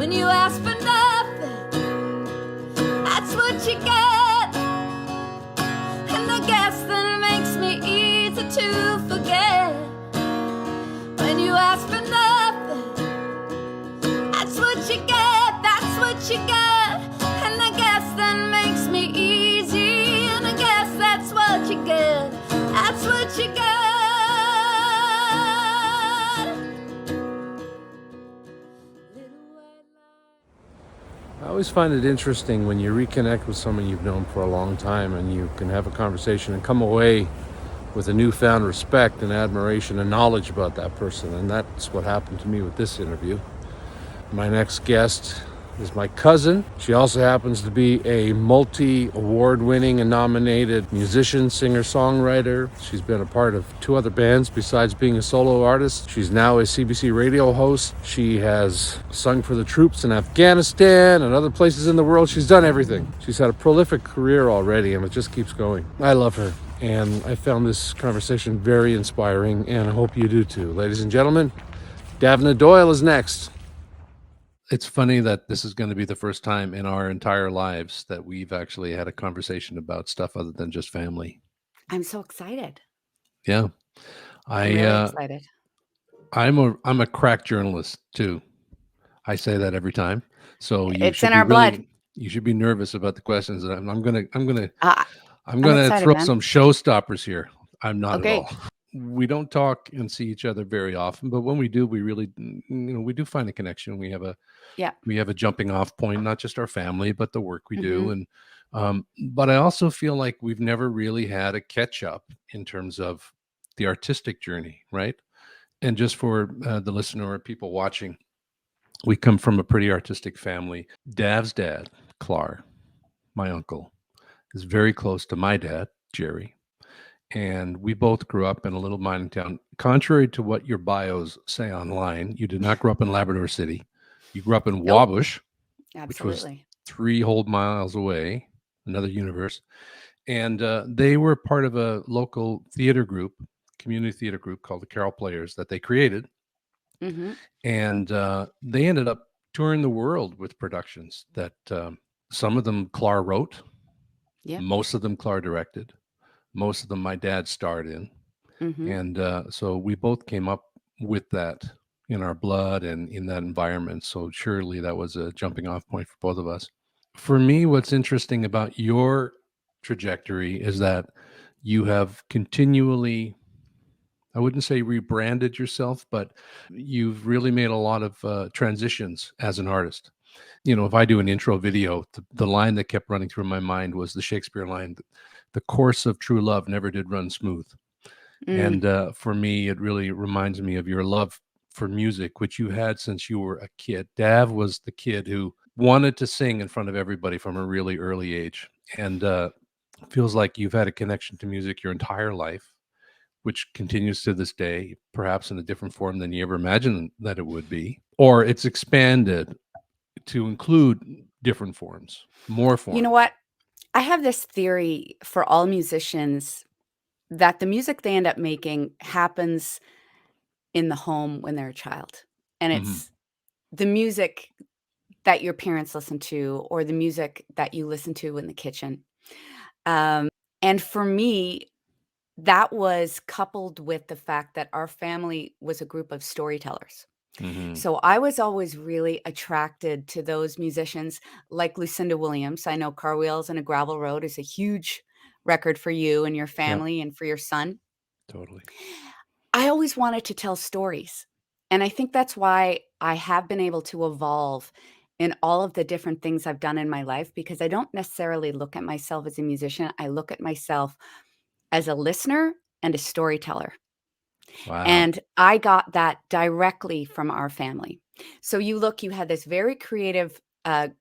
When you ask for nothing, that's what you get. And I guess that it makes me easy to forget. When you ask for nothing, that's what you get, that's what you get. And I guess that makes me easy. And I guess that's what you get, that's what you get. I always find it interesting when you reconnect with someone you've known for a long time and you can have a conversation and come away with a newfound respect and admiration and knowledge about that person. And that's what happened to me with this interview. My next guest is my cousin. She also happens to be a multi-award-winning and nominated musician, singer, songwriter. She's been a part of 2 other bands besides being a solo artist. She's now a CBC radio host. She has sung for the troops in Afghanistan and other places in the world. She's done everything. She's had a prolific career already, and it just keeps going. I love her, and I found this conversation very inspiring, and I hope you do too. Ladies and gentlemen, Damhnait Doyle is next. It's funny that this is going to be the first time in our entire lives that we've actually had a conversation about stuff other than just family. I'm so excited. Yeah. I'm really excited. I'm a crack journalist too. I say that every time. So it's in our blood. You should be nervous about the questions. I'm gonna excited, throw man. some showstoppers here. I'm not Okay. at all. We don't talk and see each other very often, but when we do, we really, we do find a connection. We have a jumping off point, not just our family, but the work we do. And, but I also feel like we've never really had a catch up in terms of the artistic journey. Right. And just for the listener or people watching, we come from a pretty artistic family. Dav's dad, Clar, my uncle, is very close to my dad, Jerry. And we both grew up in a little mining town. Contrary to what your bios say online, you did not grow up in Labrador City. You grew up in Wabush, which was 3 whole miles away, another universe. And they were part of a local theater group, community theater group called the Carol Players that they created. And they ended up touring the world with productions that some of them Clar wrote, most of them Clar directed. Most of them my dad starred in. And so we both came up with that in our blood and in that environment. So surely that was a jumping off point for both of us. For me, what's interesting about your trajectory is that you have continually, I wouldn't say rebranded yourself, but you've really made a lot of transitions as an artist. If I do an intro video, the line that kept running through my mind was the Shakespeare line, "The course of true love never did run smooth." And for me, it really reminds me of your love for music, which you had since you were a kid. Dav was the kid who wanted to sing in front of everybody from a really early age. And feels like you've had a connection to music your entire life, which continues to this day, perhaps in a different form than you ever imagined that it would be. Or it's expanded to include different forms, more forms. You know what? I have this theory for all musicians that the music they end up making happens in the home when they're a child. And it's the music that your parents listen to or the music that you listen to in the kitchen. And for me, that was coupled with the fact that our family was a group of storytellers. So I was always really attracted to those musicians like Lucinda Williams. I know Car Wheels and a Gravel Road is a huge record for you and your family and for your son. Totally. I always wanted to tell stories. And I think that's why I have been able to evolve in all of the different things I've done in my life, because I don't necessarily look at myself as a musician. I look at myself as a listener and a storyteller. Wow. And I got that directly from our family. So you had this very creative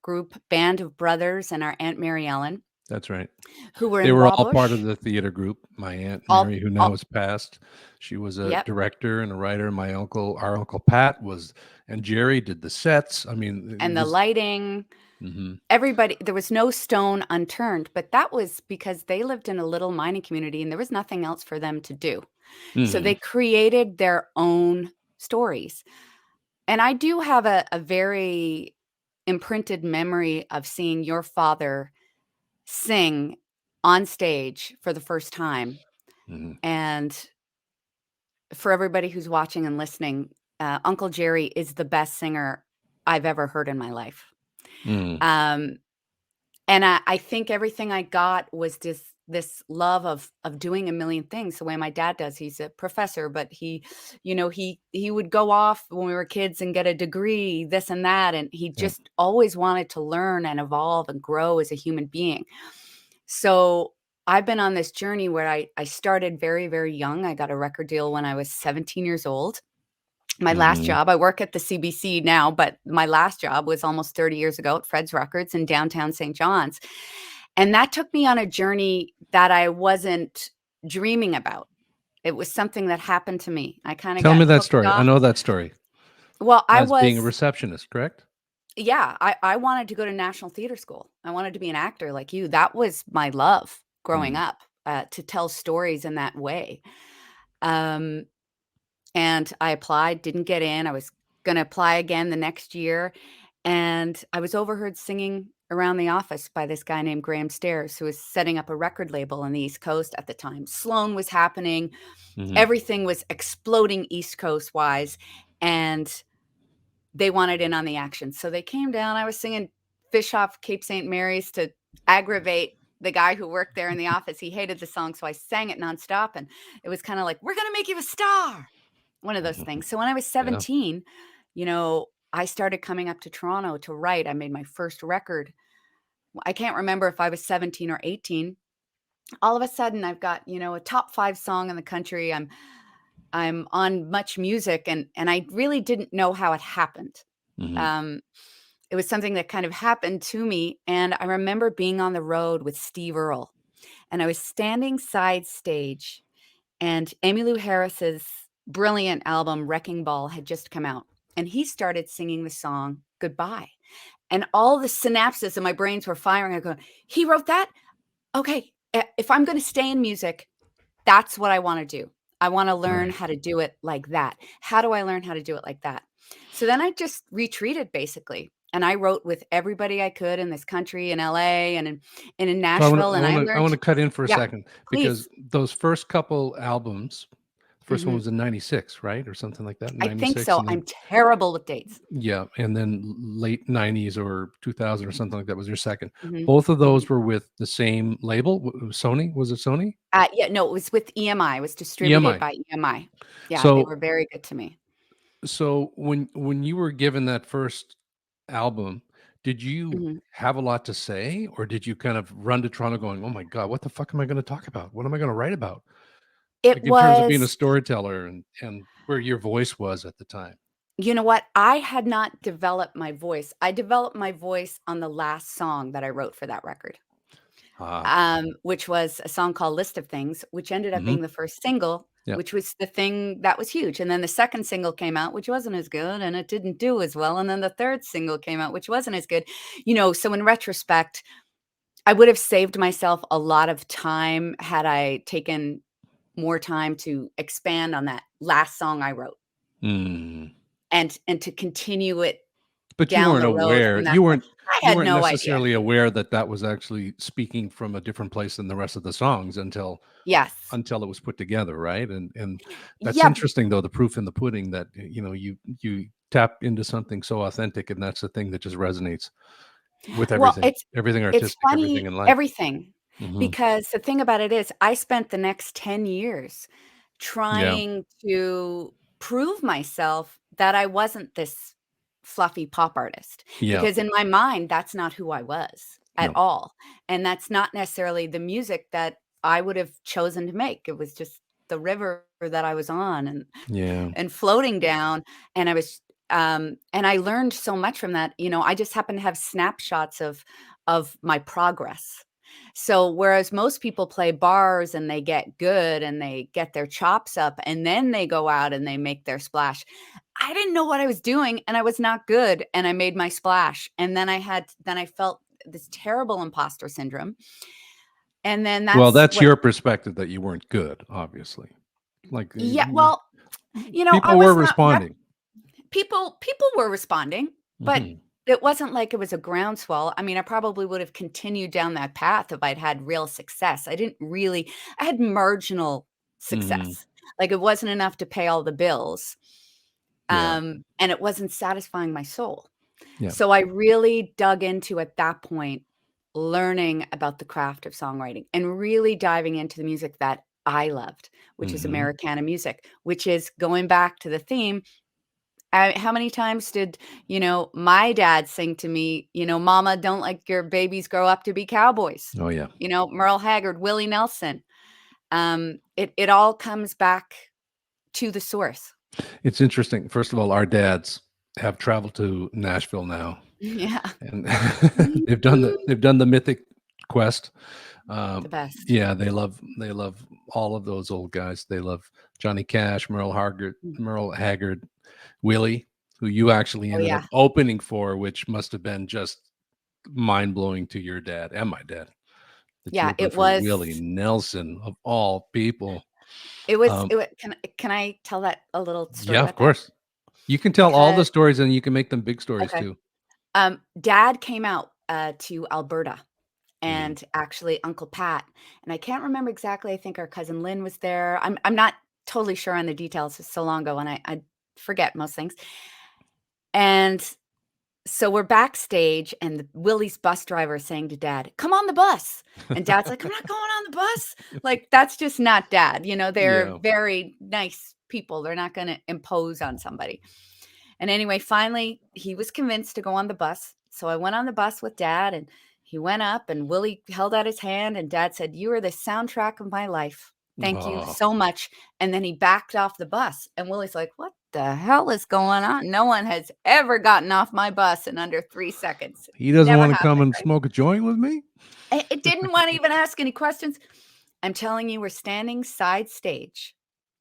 group, band of brothers and our Aunt Mary Ellen. That's right. Who were They in were Wabush. all part of the theater group. My Aunt Mary, who now is passed, she was a director and a writer. My uncle, our Uncle Pat and Jerry did the sets. I mean, and the lighting. Everybody, there was no stone unturned, but that was because they lived in a little mining community and there was nothing else for them to do. So they created their own stories. And I do have a very imprinted memory of seeing your father sing on stage for the first time. And for everybody who's watching and listening, Uncle Jerry is the best singer I've ever heard in my life. And I think everything I got was this love of doing a million things the way my dad does. He's a professor, but he would go off when we were kids and get a degree, this and that. And he just always wanted to learn and evolve and grow as a human being. So I've been on this journey where I started very, very young. I got a record deal when I was 17 years old. My last job, I work at the CBC now, but my last job was almost 30 years ago at Fred's Records in downtown St. John's. And that took me on a journey that I wasn't dreaming about. It was something that happened to me. I kind of Tell me that story. I know that story. Well, I was being a receptionist, correct? Yeah, I wanted to go to National Theater School. I wanted to be an actor like you. That was my love growing up, to tell stories in that way. And I applied, didn't get in. I was going to apply again the next year. And I was overheard singing around the office by this guy named Graham Stairs, who was setting up a record label on the East Coast at the time. Sloan was happening. Everything was exploding East Coast wise. And they wanted in on the action. So they came down. I was singing Fish Off Cape St. Mary's to aggravate the guy who worked there in the office. He hated the song. So I sang it nonstop. And it was kind of like, we're going to make you a star. One of those things. So when I was 17, I started coming up to Toronto to write. I made my first record. I can't remember if I was 17 or 18. All of a sudden I've got, a top 5 song in the country. I'm on Much Music, and I really didn't know how it happened. It was something that kind of happened to me. And I remember being on the road with Steve Earle, and I was standing side stage, and Emmylou Harris's brilliant album Wrecking Ball had just come out, and he started singing the song Goodbye. And all the synapses in my brains were firing. I go, he wrote that? Okay, if I'm going to stay in music, that's what I want to do. I want to learn how to do it like that. How do I learn how to do it like that? So then I just retreated basically. And I wrote with everybody I could in this country, in LA and in Nashville. I want to cut in for a second, because please. those first couple albums, first one was in 96, right? Or something like that. 96, I think so. I'm terrible with dates. Yeah. And then late 90s or 2000 or something like that was your second. Both of those were with the same label. Sony? Was it Sony? Yeah, no, it was with EMI. It was distributed by EMI. Yeah, so, they were very good to me. So when you were given that first album, did you have a lot to say, or did you kind of run to Toronto going, oh my God, what the fuck am I going to talk about? What am I going to write about? In terms of being a storyteller and where your voice was at the time. You know what? I had not developed my voice. I developed my voice on the last song that I wrote for that record, which was a song called List of Things, which ended up being the first single, which was the thing that was huge. And then the second single came out, which wasn't as good, and it didn't do as well. And then the third single came out, which wasn't as good. So in retrospect, I would have saved myself a lot of time had I taken more time to expand on that last song I wrote. And to continue it. But you weren't aware. You weren't necessarily aware that was actually speaking from a different place than the rest of the songs until it was put together, right? And that's interesting, though, the proof in the pudding that you tap into something so authentic, and that's the thing that just resonates with everything. Well, everything artistic, it's funny, everything in life. Everything. Because the thing about it is, I spent the next 10 years trying to prove myself that I wasn't this fluffy pop artist, because in my mind, that's not who I was at all. And that's not necessarily the music that I would have chosen to make. It was just the river that I was on and floating down. And I was, and I learned so much from that. I just happen to have snapshots of my progress. So whereas most people play bars and they get good and they get their chops up and then they go out and they make their splash, I didn't know what I was doing, and I was not good, and I made my splash. And then I felt this terrible imposter syndrome. And then that's your perspective, that you weren't good, obviously. People were responding. People were responding, but it wasn't like it was a groundswell. I mean, I probably would have continued down that path if I'd had real success. I had marginal Hmm. success. Like, it wasn't enough to pay all the bills, Yeah. and it wasn't satisfying my soul. Yeah. So I really dug into, at that point, learning about the craft of songwriting and really diving into the music that I loved, which is Hmm. Americana music, which is going back to the theme. How many times did, my dad sing to me, "Mama, don't let your babies grow up to be cowboys." Oh yeah. Merle Haggard, Willie Nelson. It all comes back to the source. It's interesting. First of all, our dads have traveled to Nashville now, Yeah. and Mhm. they've done the mythic quest. The best. Yeah, they love all of those old guys. They love Johnny Cash, Mm. Merle Haggard, Willie, who you actually Oh, ended up yeah. opening for, which must have been just mind blowing to your dad and my dad that you Yeah, opened for Willie Nelson of all people. it wa can I tell that a little story Yeah, of about that? course. You can tell all the 'Cause stories and you can make them big stories Okay. too. Dad came out, to Alberta, Mhm. and actually Uncle Pat, and I can't remember exactly. I think our cousin Lynn was there. I'm not totally sure on the details. It's so long ago, and I forget most things. And so we're backstage, and Willie's bus driver is saying to Dad, "Come on the bus." And Dad's like, "I'm not going on the bus." Like, that's just not Dad. They're Yeah. very nice people. They're not going to impose on somebody. And anyway, finally, he was convinced to go on the bus. So I went on the bus with Dad, and he went up, and Willie held out his hand, and Dad said, "You are the soundtrack of my life. Thank you Oh, so much." And then he backed off the bus. And Willie's like, "What the hell is going on? No one has ever gotten off my bus in under 3 seconds. he doesn't Never want to come happened, and right?" smoke a joint with me? It didn't want to even ask any questions. I'm telling you, we're standing side stage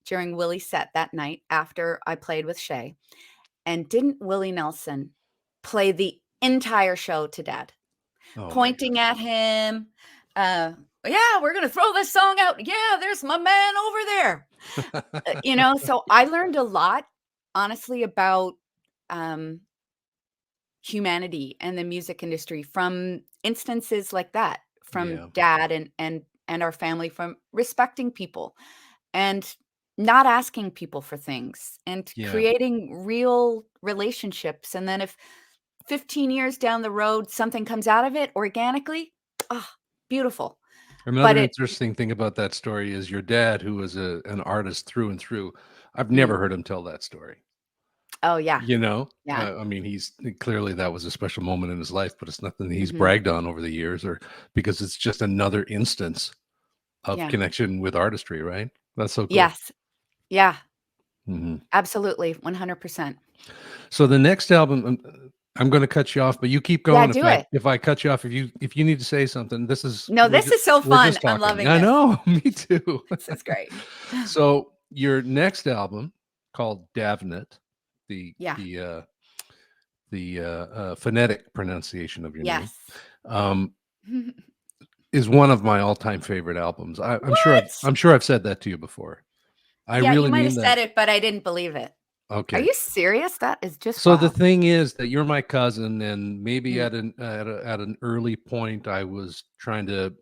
during Willie's set that night after I played with Shaye. And didn't Willie Nelson play the entire show to Dad, Oh my pointing at him, uh, "Yeah, we're gonna throw this song out. Yeah, there's my man over there." God. So I learned a lot, honestly, about, um, humanity and the music industry from instances like that, from Yeah. Dad and our family, from respecting people and not asking people for things and Yeah. creating real relationships. And then if 15 years down the road, something comes out of it organically, oh, beautiful. But Another it interesting thing about that story is your dad, who was an artist through and through. I've never mm, heard him tell that story. oh, yeah, yeah, I mean, he's clearly that was a special moment in his life, but it's nothing that he's mhm, bragged on over the years, or because it's just another instance of yeah, connection with artistry, right? That's so cool. yes, yeah, Mhm. absolutely, 100%. So the next album, I'm going to cut you off, but you keep Yeah, going. do it. If I cut you off, if you need to say something, this is No, this is so we're fun. just I'm talking. loving I this. know, me too. This is great. So your next album called Davnet, the Yeah, the phonetic pronunciation of your name, yes. um, is one of my all-time favorite albums. What? I'm sure I've said that to you before. I Yeah, you really might have mean said that. it, but I didn't believe it. Are Okay. you serious? That is just So the wow. thing is that you're my cousin, and maybe Mm, at an early point, I was trying to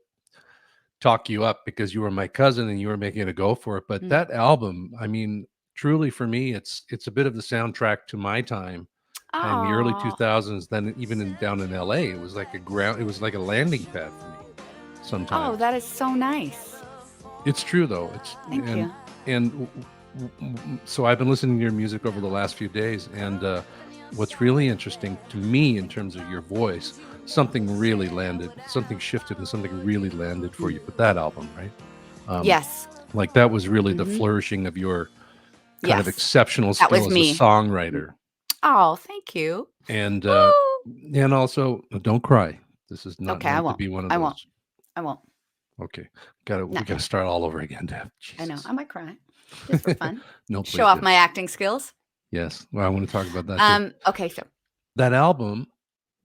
talk you up because you were my cousin and you were making it a go for it. But mm. that album, I mean, truly for me, it's a bit of the soundtrack to my time in the early Aw. 2000s. Then even down in LA, it was like it was like a landing pad for me. Oh, Sometimes that is so nice. it's true though. It's Thank you. and so I've been listening to your music over the last few days, and what's really interesting to me in terms of your voice, something really landed, something shifted, and something really landed for Mm. you with that album, right? Um, Yes. like that was really the Mhm. flourishing of your kind of Yes. exceptional That skill was as a me. Mm. songwriter, Oh, thank you. and Woo! also don't cry. This is not Okay, I meant to won't. be one of I won't. those. I won't. Okay, we Not gotta yet. start all over again, Deb. I know. Jesus. I might cry just for fun. No, Show please off do. my acting skills. Yes. Well, I want to talk about that too. Okay, so That album,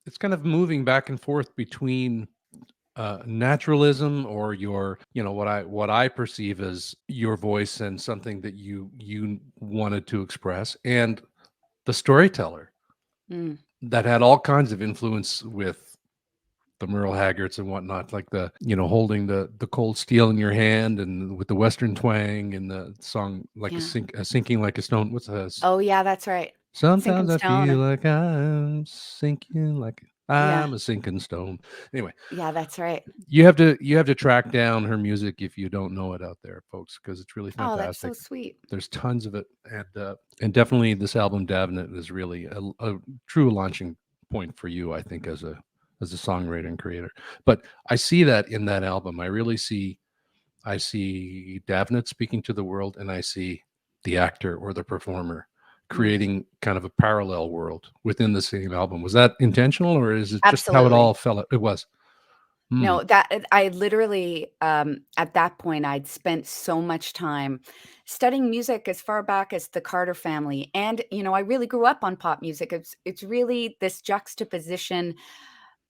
it's kind of moving back and forth between naturalism, or your, what I perceive as your voice and something that you wanted to express, and the storyteller. mm. that had all kinds of influence with the Merle Haggards and whatnot, like the, holding the cold steel in your hand and with the Western twang and the song, like sinking like a stone. What's that? Oh yeah, that's right. Sometimes Sinking I stone. feel like I'm sinking, like Yeah. I'm a sinking stone. Anyway, Yeah, that's right. you have to track down her music if you don't know it out there, folks, because it's really Oh, that's so fantastic. sweet. There's tons of it, and definitely this album Davnet is really a true launching point for you, I think, as a songwriter and creator. But I see that in that album. I see Davnet speaking to the world, and I see the actor or the performer creating kind of a parallel world within the same album. Was that intentional, or is it just how it all Absolutely. fell? It was. No, that I literally, at that point, I'd spent so much time studying music as far back as the Carter family, and, I really grew up on pop music. It's really this juxtaposition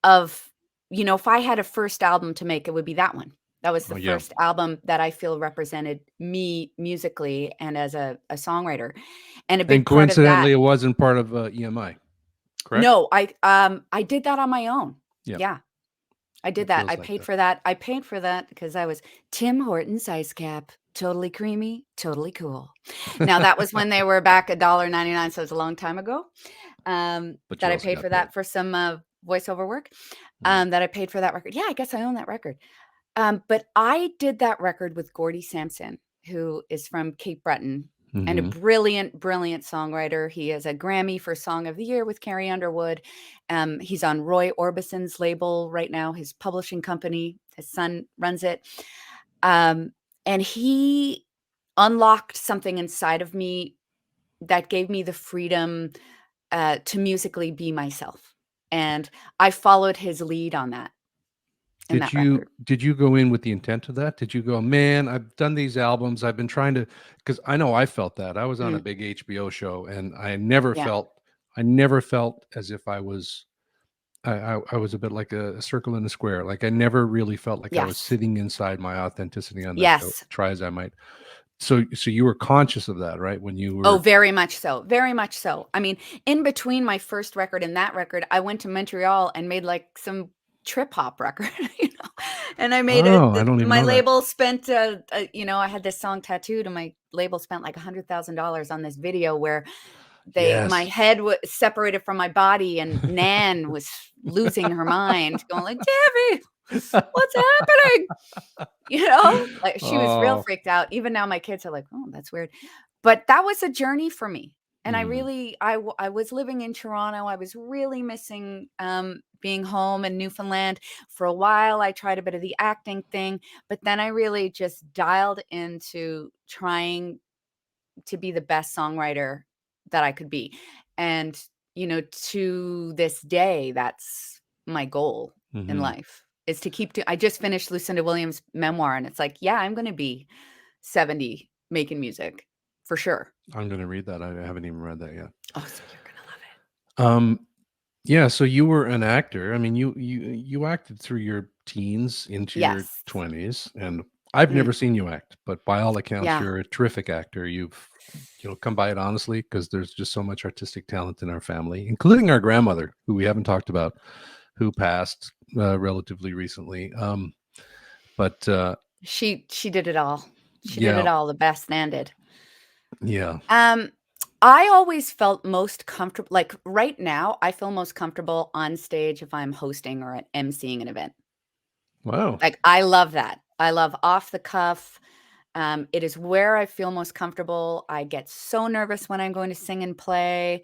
of, if I had a first album to make, it would be that one. That was the Oh, yeah. first album that I feel represented me musically and as a songwriter, and a big And part of that. coincidentally, it wasn't part of EMI, correct? No, I did that on my own. Yeah, Yeah. I did it that. I feels like paid that. for that. I paid for that because I was Tim Hortons ice cap, totally creamy, totally cool. Now that was when they were back $1.99, so it was a long time ago. But you That I also paid got for paid. that for some voiceover work. Mm. That I paid for that record. Yeah, I guess I own that record. But I did that record with Gordie Sampson, who is from Cape Breton and a Mhm. brilliant, brilliant songwriter. He has a Grammy for Song of the Year with Carrie Underwood. He's on Roy Orbison's label right now, his publishing company. His son runs it. And he unlocked something inside of me that gave me the freedom to musically be myself. And I followed his lead on that in Did that record. you go in with the intent of that? Did you go, man, I've done these albums. I've been trying to, because I know I felt that. I was on a Mm, big HBO show, and yeah. I never felt as if I was I was a bit like a circle in a square. Like I never really felt like I was Yes. sitting inside my authenticity on that show, Yes. try as I might. So you were conscious of that, right? When you Oh, were very much so. Very much so. I mean, in between my first record and that record, I went to Montreal and made like some trip hop record, and I made it. Oh, I don't even My know that. label spent, I had this song tattooed, and my label spent like $100,000 on this video where my Yes. head was separated from my body, and Nan was losing her mind, going like, "Tammy, what's happening?" Like she was real Oh. freaked out. Even now my kids are like, "Oh, that's weird." But that was a journey for me. And I Mhm. really I was living in Toronto. I was really missing being home in Newfoundland. For a while I tried a bit of the acting thing, but then I really just dialed into trying to be the best songwriter that I could be. And to this day that's my goal in Mhm. life is to keep I just finished Lucinda Williams' memoir, and it's like, yeah, I'm going to be 70 making music for sure. I'm gonna read that. I haven't even read that yet. Oh, so you're gonna love it. Yeah, so you were an actor. I mean, you acted through your teens into your Yes. 20s, and I've Mm, never seen you act, but by all accounts, yeah. you're a terrific actor. You've, come by it honestly because there's just so much artistic talent in our family, including our grandmother, who we haven't talked about, who passed relatively recently. But She did it all. She did it yeah, all, the best Nan did. yeah. Um, I always felt most comfortable like, right now, I feel most comfortable on stage if I'm hosting or emceeing an event. Wow. Like, I love that. I love off the cuff. It is where I feel most comfortable. I get so nervous when I'm going to sing and play.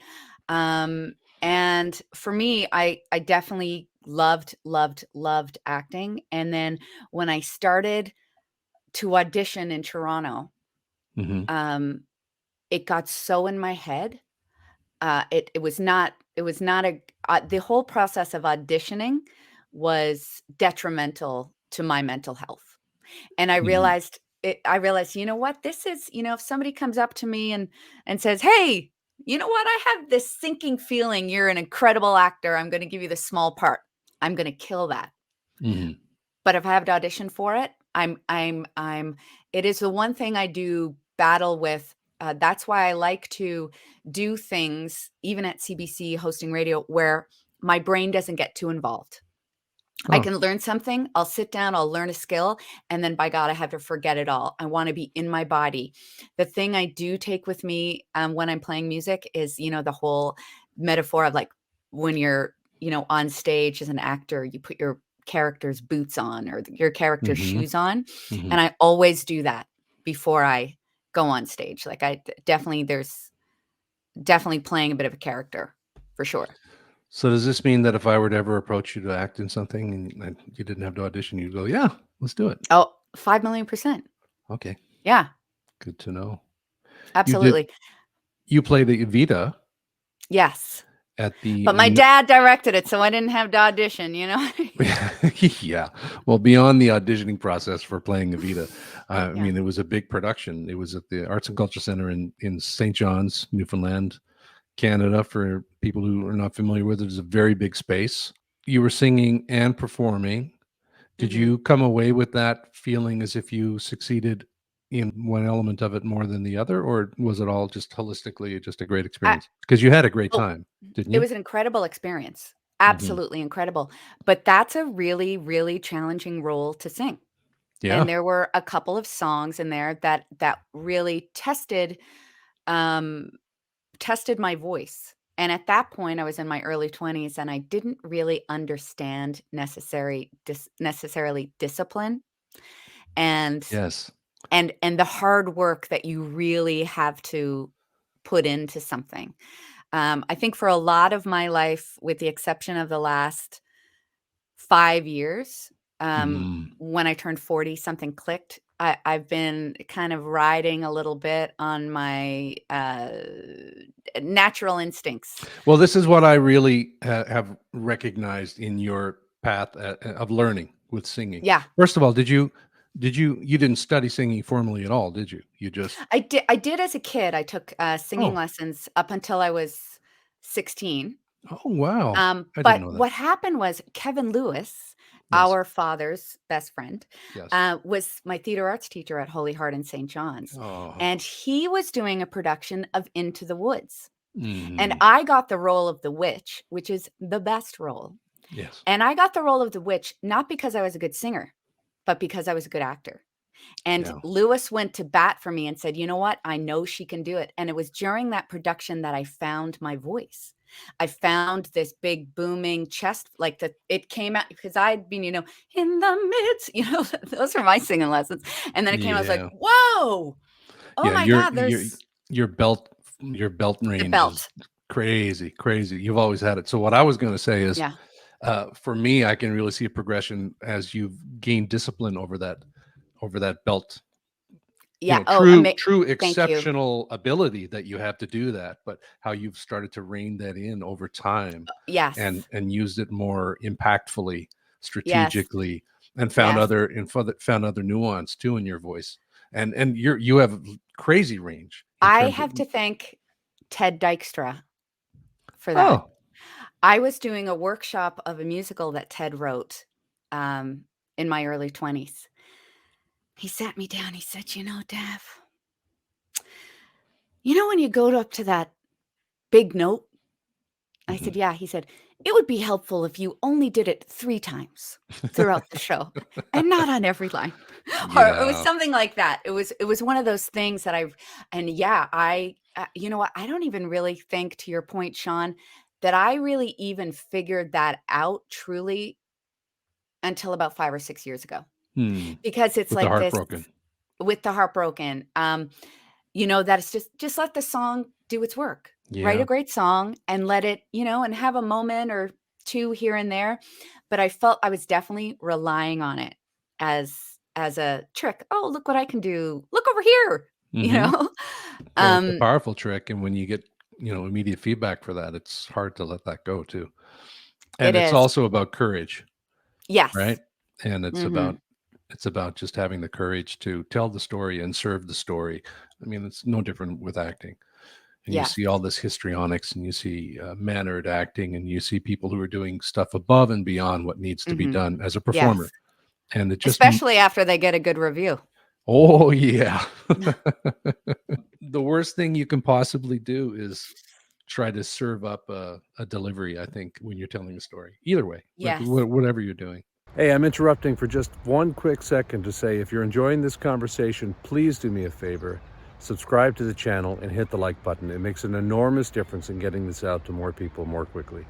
Um, and for me, I definitely loved, loved, loved acting. And then when I started to audition in Toronto, Hmm. um, it got so in my head. It was not a the whole process of auditioning was detrimental to my mental health. And Hmm. I realized, you know what? This is, if somebody comes up to me and says, "Hey, you know what? I have this sinking feeling you're an incredible actor. I'm going to give you the small part." I'm going to kill that. Hmm. But if I have to audition for it, it is the one thing I do battle with That's why I like to do things, even at CBC hosting radio, where my brain doesn't get too involved. I can learn something, I'll sit down, I'll learn a skill, and then by God, I have to forget it all. I want to be in my body. The thing I do take with me when I'm playing music is, you know, the whole metaphor of like when you're, you know, on stage as an actor, you put your character's boots on or your character's shoes on. And I always do that before I go on stage. Like there's definitely playing a bit of a character for sure. So does this mean that if I were to ever approach you to act in something and you didn't have to audition, you'd go, yeah, let's do it? Oh, 5,000,000%. Okay. Yeah. Good to know. Absolutely. You played the Evita. Yes. But my dad directed it, so I didn't have to audition, you know? Yeah. Well, beyond the auditioning process for playing Evita, I mean, it was a big production. It was at the Arts and Culture Center in St. John's, Newfoundland, Canada. For people who are not familiar with it, it's a very big space. You were singing and performing. Did you come away with that feeling as if you succeeded in one element of it more than the other, or was it all just holistically just a great experience? Because you had a great time, didn't you? It was an incredible experience. Absolutely incredible. But that's a really, really challenging role to sing. Yeah. And there were a couple of songs in there that really tested my voice. And at that point, I was in my early 20s, and I didn't really understand necessarily discipline and Yes. and the hard work that you really have to put into something. I think for a lot of my life, with the exception of the last 5 years, when I turned 40, something clicked. I've been kind of riding a little bit on my natural instincts. Well, this is what I really have recognized in your path of learning with singing. Yeah. First of all, you didn't study singing formally at all, did you? You just I did as a kid. I took singing lessons up until I was 16. Oh, wow. I didn't But know that. what happened was Kevin Lewis, Yes. our father's best friend, Yes. was my theater arts teacher at Holy Heart in St. John's. Oh. And he was doing a production of Into the Woods. And Mhm. I got the role of the witch, which is the best role. Yes. And I got the role of the witch, not because I was a good singer, but because I was a good actor. And Yeah. Lewis went to bat for me and said, you know what? I know she can do it. And it was during that production that I found my voice. I found this big booming chest, like it came out because I'd been, you know, in the midst, you know, those are my singing lessons. And then it came, I was like, whoa, oh my God, there's your belt range belt. is crazy. You've always had it. So what I was going to say is, for me, I can really see a progression as you've gained discipline over that belt. Yeah. You know, true exceptional ability that you have to do that, but how you've started to rein that in over time. Yes. And used it more impactfully, strategically, and found other nuance too in your voice. And you have crazy range. I have to thank Ted Dykstra for that. Oh. I was doing a workshop of a musical that Ted wrote in my early 20s. He sat me down. He said, you know, Dav, you know when you go up to that big note? I said, yeah. He said, it would be helpful if you only did it 3 times throughout the show and not on every line. Or it was something like that. It was one of those things that you know what? I don't even really think, to your point, Sean, that I really even figured that out truly until about 5 or 6 years ago. Because it's with like the Heartbroken. With the Heartbroken, you know, that it's just let the song do its work. Write a great song and let it, you know, and have a moment or 2 here and there. But I felt I was definitely relying on it as a trick. Oh, look what I can do. Look over here. You know, Well, it's a powerful trick. And when you get, you know, immediate feedback for that, it's hard to let that go too. And it's also about courage. Yes. Right. And it's about just having the courage to tell the story and serve the story. I mean, it's no different with acting. And you see all this histrionics, and you see mannered acting, and you see people who are doing stuff above and beyond what needs to be done as a performer. And it just, especially after they get a good review. Oh, yeah. The worst thing you can possibly do is try to serve up a delivery, I think, when you're telling a story. Either way, like Yes. whatever you're doing. Hey, I'm interrupting for just one quick second to say if you're enjoying this conversation, please do me a favor. Subscribe to the channel and hit the like button. It makes an enormous difference in getting this out to more people more quickly.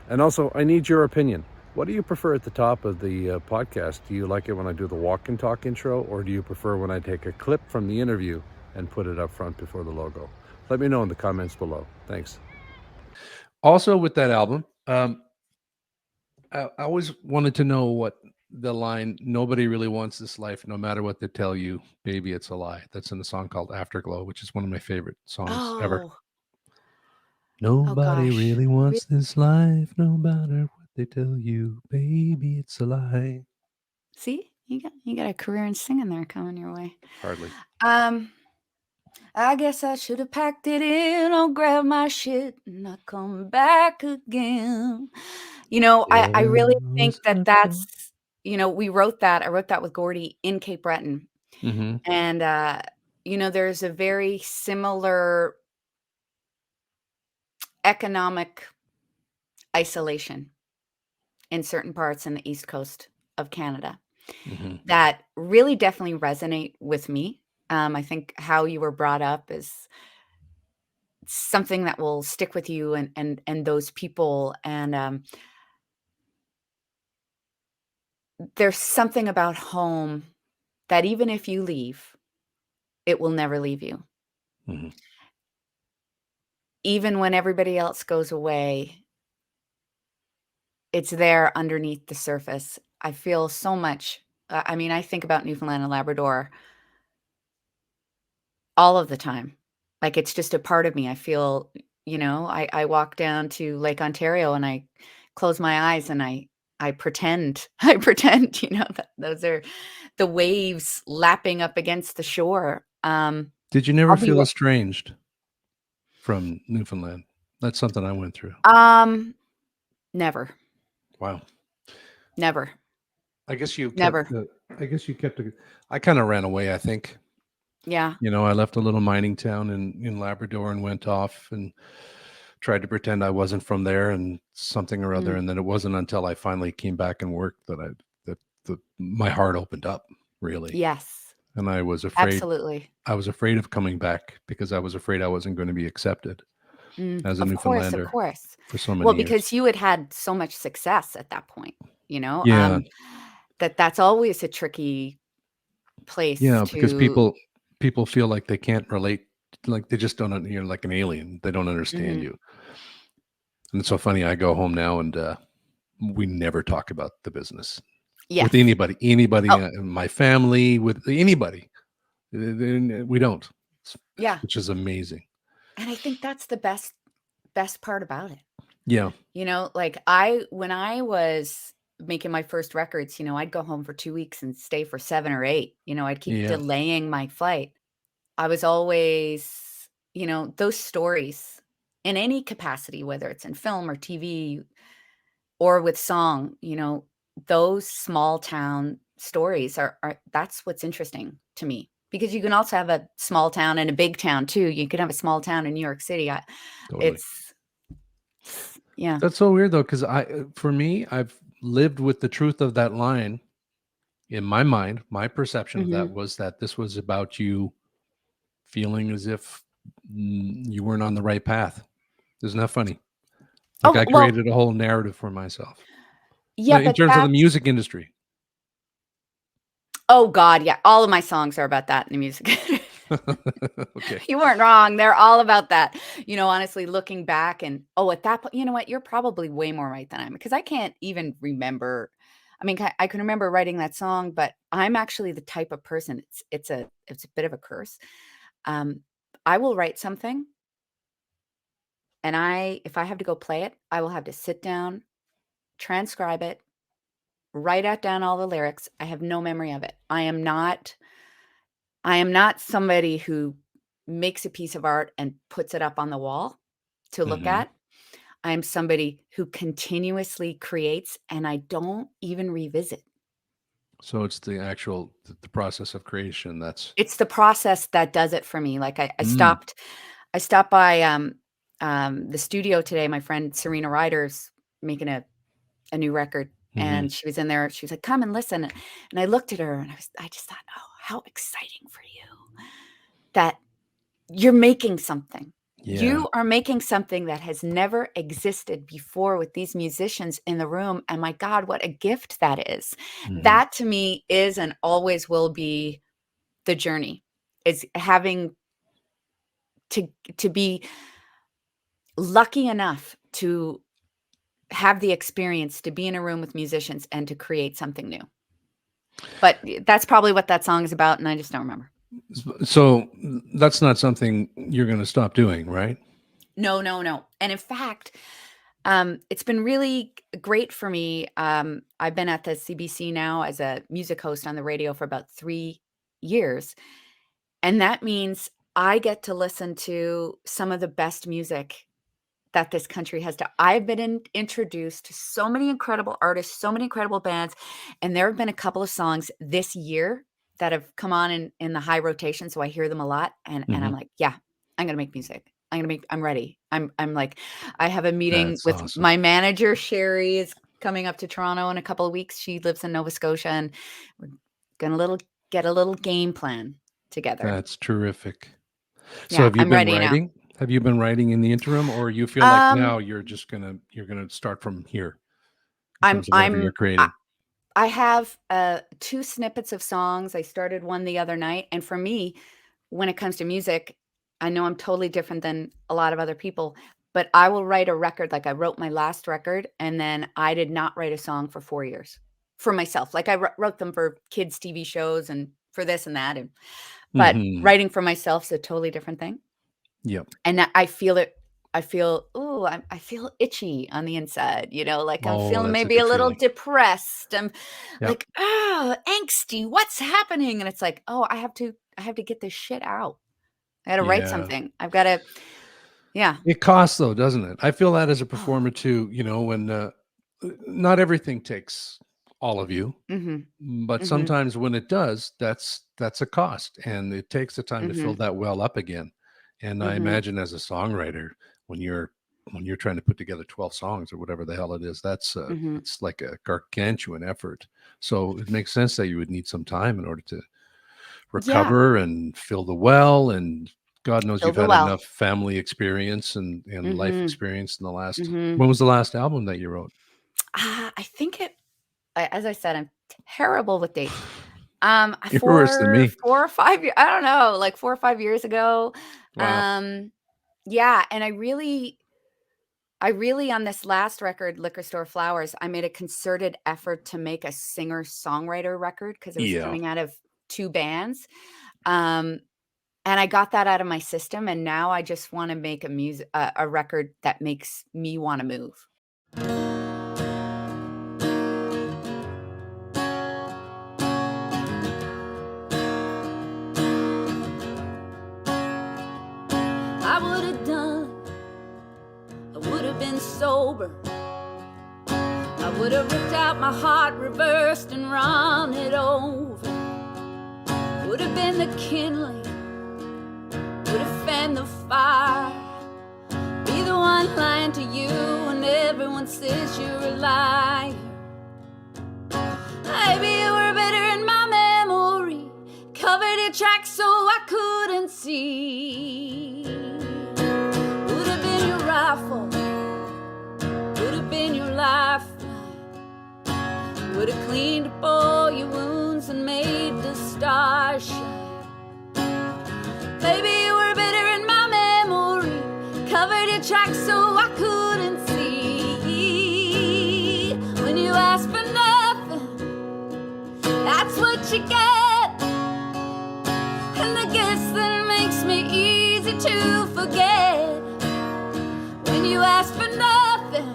And also, I need your opinion. What do you prefer at the top of the podcast? Do you like it when I do the walk and talk intro, or do you prefer when I take a clip from the interview and put it up front before the logo? Let me know in the comments below. Thanks. Also, with that album, I always wanted to know what the line "Nobody really wants this life, no matter what they tell you, baby, it's a lie." That's in a song called "Afterglow," which is one of my favorite songs ever. Oh, Nobody gosh. really wants this life, no matter what they tell you, baby, it's a lie. See, you got a career in singing there coming your way. Hardly. I guess I should have packed it in. I'll grab my shit and not come back again. I really think that that's, we wrote that. I wrote that with Gordy in Cape Breton. Mm-hmm. And, there's a very similar economic isolation in certain parts in the East Coast of Canada that really definitely resonate with me. I think how you were brought up is something that will stick with you and those people. And there's something about home that even if you leave, it will never leave you. Mm-hmm. Even when everybody else goes away, it's there underneath the surface. I feel so much. I think about Newfoundland and Labrador all of the time. Like it's just a part of me. I feel, I walk down to Lake Ontario and I close my eyes and I pretend, I pretend, that those are the waves lapping up against the shore. Did you never I'll be feel estranged from Newfoundland? That's something I went through. never. Wow. Never. I guess you Never. kept I kind of ran away, I think. Yeah. I left a little mining town in Labrador and went off and tried to pretend I wasn't from there and something or other. And then it wasn't until I finally came back and worked that my heart opened up, really. Yes. And I was afraid. Absolutely. I was afraid of coming back because I was afraid I wasn't going to be accepted as a Newfoundlander. Of course. For so many Well, years. because you had so much success at that point, Yeah. That's always a tricky place Because to. people feel like they can't relate, like they just don't, you're like an alien. They don't understand you. And it's so funny. I go home now and we never talk about the business with anybody, in my family, with anybody. We don't. Yeah. Which is amazing. And I think that's the best part about it. Yeah. Like when I was making my first records, I'd go home for 2 weeks and stay for 7 or 8. I'd keep delaying my flight. I was always, those stories in any capacity, whether it's in film or TV or with song, those small town stories are that's what's interesting to me. Because you can also have a small town and a big town too. You could have a small town in New York City. Totally. Yeah. That's so weird though, because for me, I've lived with the truth of that line in my mind. My perception of that was that this was about you feeling as if you weren't on the right path. Isn't that funny? Like I created a whole narrative for myself. Yeah, in terms of the music industry. Oh God, yeah. All of my songs are about that in the music. Okay. You weren't wrong. They're all about that. Honestly, looking back and at that point, you know what? You're probably way more right than I am because I can't even remember. I mean, I can remember writing that song, but I'm actually the type of person. It's a bit of a curse. I will write something, and if I have to go play it, I will have to sit down, transcribe it, write down all the lyrics. I have no memory of it. I am not somebody who makes a piece of art and puts it up on the wall to look at. I'm somebody who continuously creates and I don't even revisit. So it's the process of creation. It's the process that does it for me. Like I stopped by the studio today. My friend Serena Ryder's making a new record, and she was in there. She was like, "Come and listen." And I looked at her and I just thought, "Oh, how exciting for you that you're making something. Yeah. You are making something that has never existed before with these musicians in the room. And my God, what a gift that is." That to me is and always will be the journey, is having to be lucky enough to have the experience to be in a room with musicians and to create something new. But that's probably what that song is about, and I just don't remember. So that's not something you're going to stop doing, right? No. And in fact, it's been really great for me. I've been at the CBC now as a music host on the radio for about 3 years. And that means I get to listen to some of the best music that this country has to. I've been introduced to so many incredible artists, so many incredible bands. And there have been a couple of songs this year that have come on in the high rotation. So I hear them a lot. And I'm like, yeah, I'm going to make music. I'm ready. I'm like, I have a meeting That's with awesome. my manager. Sherry is coming up to Toronto in a couple of weeks. She lives in Nova Scotia, and we're going to get a little game plan together. That's terrific. Yeah, so have you I'm been ready writing? now. Have you been writing in the interim, or you feel like now you're just gonna start from here in terms of whatever you're creating? I have 2 snippets of songs. I started one the other night, and for me, when it comes to music, I know I'm totally different than a lot of other people, but I will write a record. Like I wrote my last record, and then I did not write a song for 4 years for myself. Like I wrote them for kids' TV shows and for this and that, but writing for myself is a totally different thing. Yep. And I feel it. I feel itchy on the inside, like I'm feeling maybe a little depressed. I'm like, angsty. What's happening? And it's like, oh, I have to get this shit out. I got to write something. I've got to, yeah. It costs though, doesn't it? I feel that as a performer too, when not everything takes all of you, but sometimes when it does, that's a cost, and it takes the time to fill that well up again. And I imagine as a songwriter, when you're trying to put together 12 songs or whatever the hell it is, it's like a gargantuan effort. So it makes sense that you would need some time in order to recover and fill the well. And God knows you've had enough family experience and life experience in the last. When was the last album that you wrote? I think as I said, I'm terrible with dates. You're worse than me. 4 or 5 years, I don't know, like 4 or 5 years ago. Wow. Yeah. And I really on this last record, Liquor Store Flowers, I made a concerted effort to make a singer-songwriter record because it was coming out of 2 bands. And I got that out of my system. And now I just want to make a record that makes me want to move. Sober, I would have ripped out my heart, reversed and run it over. Would have been the kindling, would have fanned the fire. Be the one lying to you when everyone says you're a liar. Maybe you were better in my memory, covered your tracks so I couldn't see. Would have been your rifle, been your lifeline, would have cleaned up all your wounds and made the stars shine. Baby, you were better in my memory, covered your tracks so I couldn't see. When you ask for nothing, that's what you get, and I guess that makes me easy to forget. When you ask for nothing,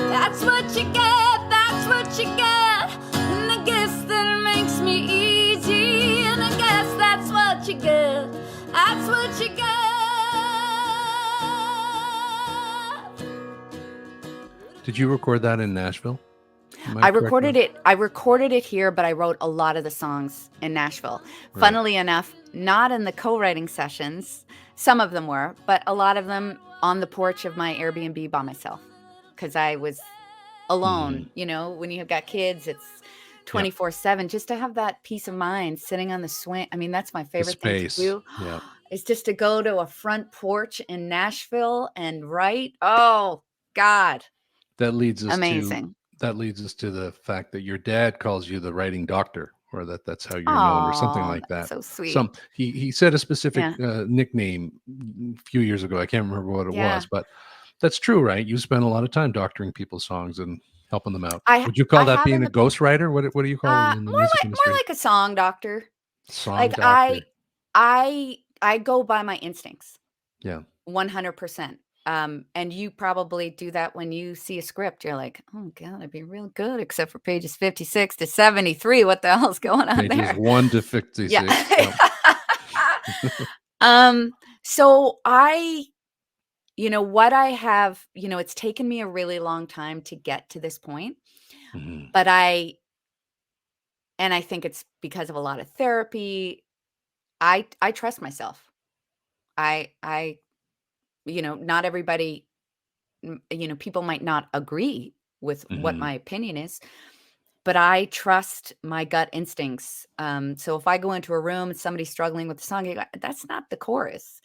that's what you get, that's what you get. And I guess that makes me easy. And I guess that's what you get, that's what you get. Did you record that in Nashville? Am I I correct? recorded it here, but I wrote a lot of the songs in Nashville. Right. Funnily enough, not in the co-writing sessions. Some of them were, but a lot of them on the porch of my Airbnb by myself, because I was alone. You know, when you have got kids, it's Yep. 24/7. Just to have that peace of mind sitting on the swing. I mean, that's my The favorite thing to space. do. Yeah. Is just to go to a front porch in Nashville and write. Oh God, That leads us amazing. to the fact that your dad calls you the writing doctor, or that's how you're known, or something Oh, like that's that. so sweet. Some he said a specific Yeah. nickname a few years ago. I can't remember what it Yeah. was, but that's true, right? You spend a lot of time doctoring people's songs and helping them out. I Would you call that have being in a the pa ghostwriter? What do you call it in the music more industry? like a song doctor. Song Like, doctor. I go by my instincts Yeah. 100%. And you probably do that when you see a script. You're like, "Oh god, I'd be real good except for pages 56 to 73. What the hell's going on Pages there?" 1 to Yeah. 56. Yep. So what I have, it's taken me a really long time to get to this point, Mhm. but I think it's because of a lot of therapy. I trust myself. I not everybody, people might not agree with what Mhm. my opinion is, but I trust my gut instincts. So if I go into a room and somebody's struggling with the song, you go, that's not the chorus.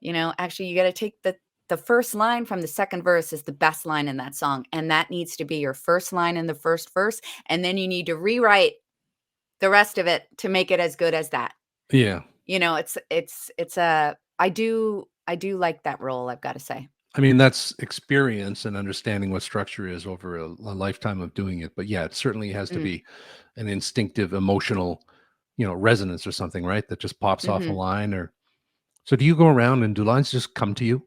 Actually, you got to take the first line from the second verse is the best line in that song, and that needs to be your first line in the first verse, and then you need to rewrite the rest of it to make it as good as that. Yeah. It's a I do like that role, I've got to say. I mean, that's experience and understanding what structure is over a lifetime of doing it. But yeah, it certainly has to Mm. be an instinctive, emotional, resonance or something, right? That just pops off a Mhm. line. Or so, do you go around and do lines just come to you?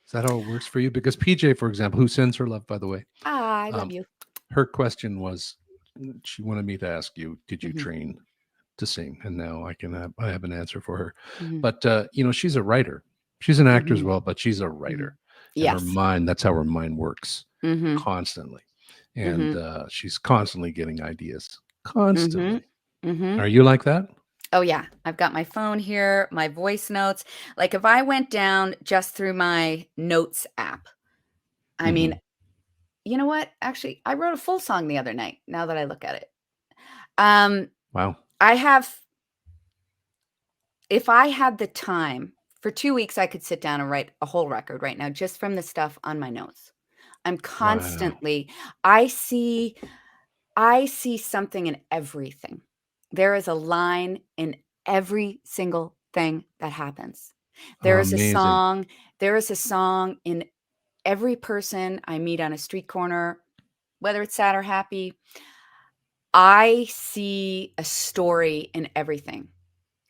Is that how it works for you? Because PJ, for example, who sends her love, by the way, I love um, you. her question was, she wanted me to ask you, did you Mhm. train to sing? And now I have an answer for her. Mhm. But she's a writer. She's an actor as Mhm. well, but she's a Mhm. writer, and her Yes. mind, that's how her mind works Mhm. constantly. And Mhm. she's constantly getting ideas. Mhm. Constantly. Mhm. Are you like that? Oh, yeah. I've got my phone here, my voice notes. Like, if I went down just through my notes app, I mean, Hmm. you know what? Actually, I wrote a full song the other night, now that I look at it. Um, Wow. I have If I had the time, for 2 weeks, I could sit down and write a whole record right now just from the stuff on my notes. I'm Wow. constantly I see I see something in everything. There is a line in every single thing that happens. There is a Amazing. song there is a song in every person I meet on a street corner, whether it's sad or happy. I see a story in everything.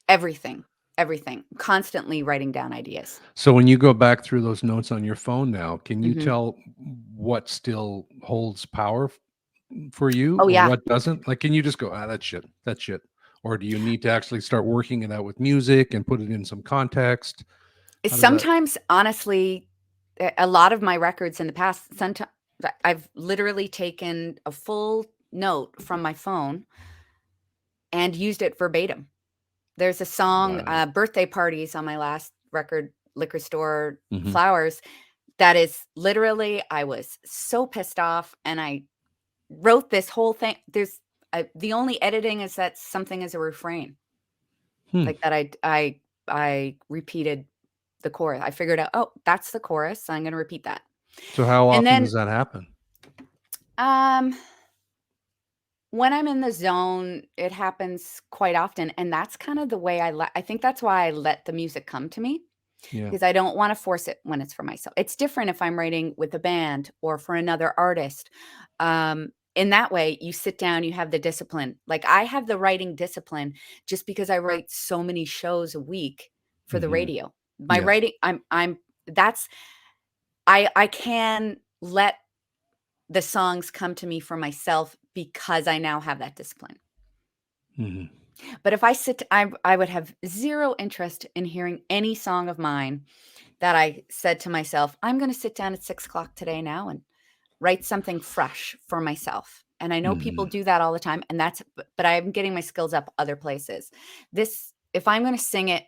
Everything, everything. Constantly writing down ideas. So when you go back through those notes on your phone now, can you Mhm. tell what still holds power for you Oh, or yeah. what doesn't? Like, can you just go, that's shit? Or do you need to actually start working it out with music and put it in some context? How does that? Sometimes, honestly, a lot of my records in the past, sometimes I've literally taken a full note from my phone and used it verbatim. There's a song, Wow. Birthday Parties on my last record, Liquor Store Hmm. Flowers, that is literally, I was so pissed off and I wrote this whole thing. The only editing is that something is a refrain, Hmm. like that I repeated the chorus. I figured out, "Oh, that's the chorus, so I'm gonna repeat that." So how And often then, does that happen? um, when I'm in the zone, it happens quite often, and that's kind of the way I think that's why I let the music come to me, Yeah. because I don't wanna force it when it's for myself. It's different if I'm writing with a band or for another artist. In that way, you sit down, you have the discipline. Like, I have the writing discipline just because I write so many shows a week for the Hmm. radio. My Yeah. writing I'm that's I can let the songs come to me for myself because I now have that discipline. Hmm. But if I sit I would have 0 interest in hearing any song of mine that I said to myself, "I'm gonna sit down at 6 o'clock today now and write something fresh for myself. And I know people do that all the time, and but I'm getting my skills up other places. If I'm going to sing it,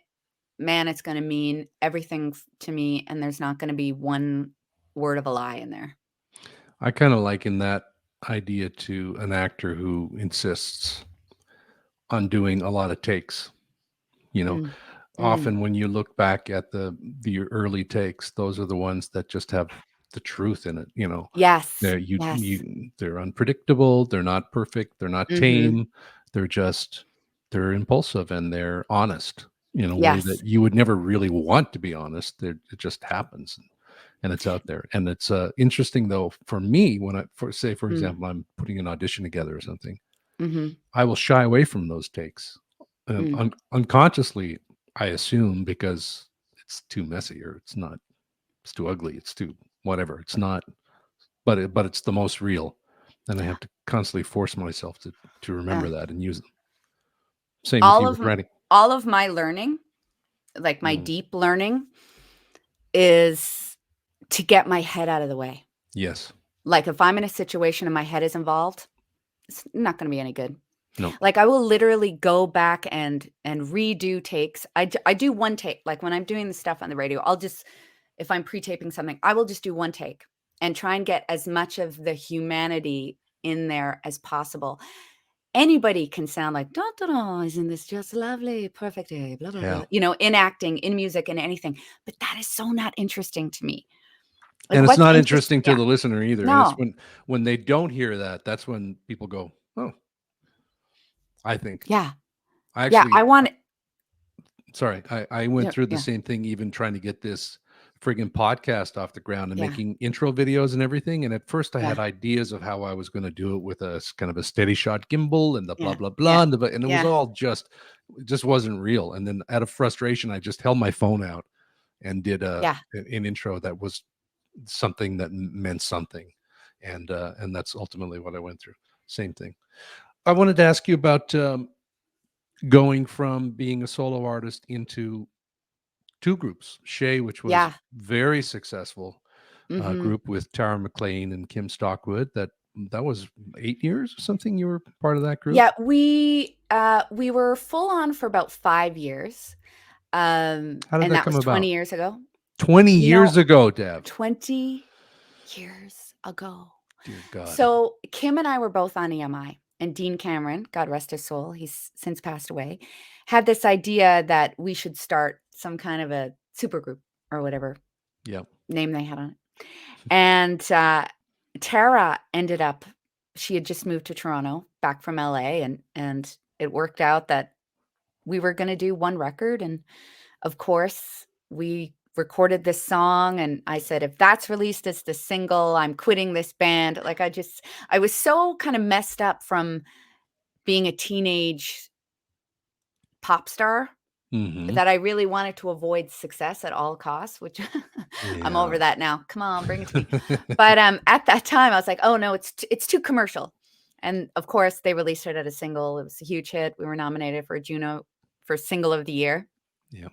man, it's going to mean everything to me, and there's not going to be one word of a lie in there. I kind of liken that idea to an actor who insists on doing a lot of takes. Often when you look back at the early takes, those are the ones that just have the truth in it. Yes. They're unpredictable. They're not perfect. They're not tame. They're impulsive, and they're honest in a way that you would never really want to be honest. It just happens, and it's out there. And it's interesting though, for me, when for example, I'm putting an audition together or something, I will shy away from those takes. Unconsciously, I assume, because it's too messy, or it's too ugly, it's too whatever. It's not, but it's the most real, and I have to constantly force myself to remember that and use them. Same with you with writing. All of my learning, like my deep learning, is to get my head out of the way. Yes. Like if I'm in a situation and my head is involved, it's not going to be any good. No. Like I will literally go back and redo takes. I do one take. Like when I'm doing the stuff on the radio, if I'm pre-taping something, I will just do one take and try and get as much of the humanity in there as possible. Anybody can sound like, da, da, da, isn't this just lovely, perfect day, blah, blah, blah. In acting, in music, in anything. But that is so not interesting to me. Like, and it's not interesting to the listener either. No. And it's when they don't hear that, that's when people go, oh, I think. Yeah. I went through the same thing, even trying to get this friggin' podcast off the ground and making intro videos and everything. And at first I had ideas of how I was going to do it with a kind of a steady shot gimbal and the blah, blah, blah. And it was all it just wasn't real. And then out of frustration, I just held my phone out and did an intro that was something that meant something. And that's ultimately what I went through. Same thing. I wanted to ask you about going from being a solo artist into two groups. Shaye, which was very successful group with Tara McLean and Kim Stockwood. That was 8 years or something. You were part of that group. Yeah, we were full on for about 5 years. How did and that was come 20 about? years ago. 20 years ago, Dav. 20 years ago. Dear God. So Kim and I were both on EMI. And Dean Cameron, God rest his soul, he's since passed away, had this idea that we should start some kind of a super group or whatever name they had on it. And Tara ended up, she had just moved to Toronto, back from LA, and it worked out that we were going to do one record. And of course, we recorded this song, and I said, if that's released as the single, I'm quitting this band. Like I was so kind of messed up from being a teenage pop star that I really wanted to avoid success at all costs, which I'm over that now. Come on, bring it to me. But at that time I was like, oh no, it's too commercial. And of course they released it as a single. It was a huge hit. We were nominated for a Juno for Single of the Year. Yeah.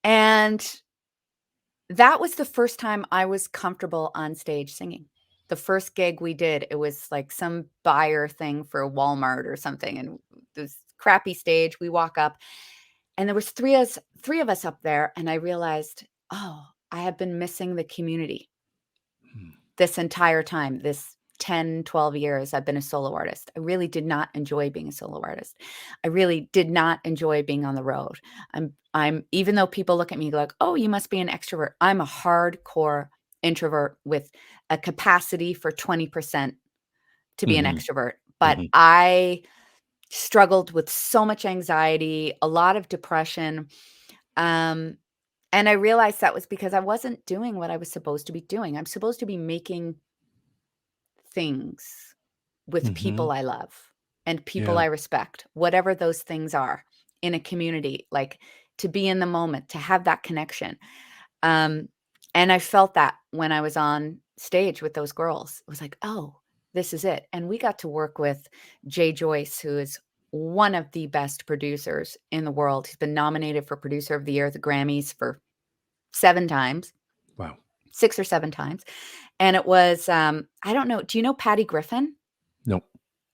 And that was the first time I was comfortable on stage singing. The first gig we did, it was like some buyer thing for Walmart or something. And this crappy stage, we walk up and there was three of us up there. And I realized, oh, I have been missing the community this entire time, this 10, 12 years I've been a solo artist. I really did not enjoy being a solo artist. I really did not enjoy being on the road. I'm even though people look at me like, oh, you must be an extrovert. I'm a hardcore introvert with a capacity for 20% to be an extrovert. But I struggled with so much anxiety, a lot of depression. And I realized that was because I wasn't doing what I was supposed to be doing. I'm supposed to be making things with people I love and people I respect, whatever those things are in a community, like to be in the moment, to have that connection. And I felt that when I was on stage with those girls. It was like, oh, this is it. And we got to work with Jay Joyce, who is one of the best producers in the world. He's been nominated for Producer of the Year at the Grammys for 7 times. Wow. 6 or 7 times. And it was, I don't know. Do you know Patty Griffin? Nope.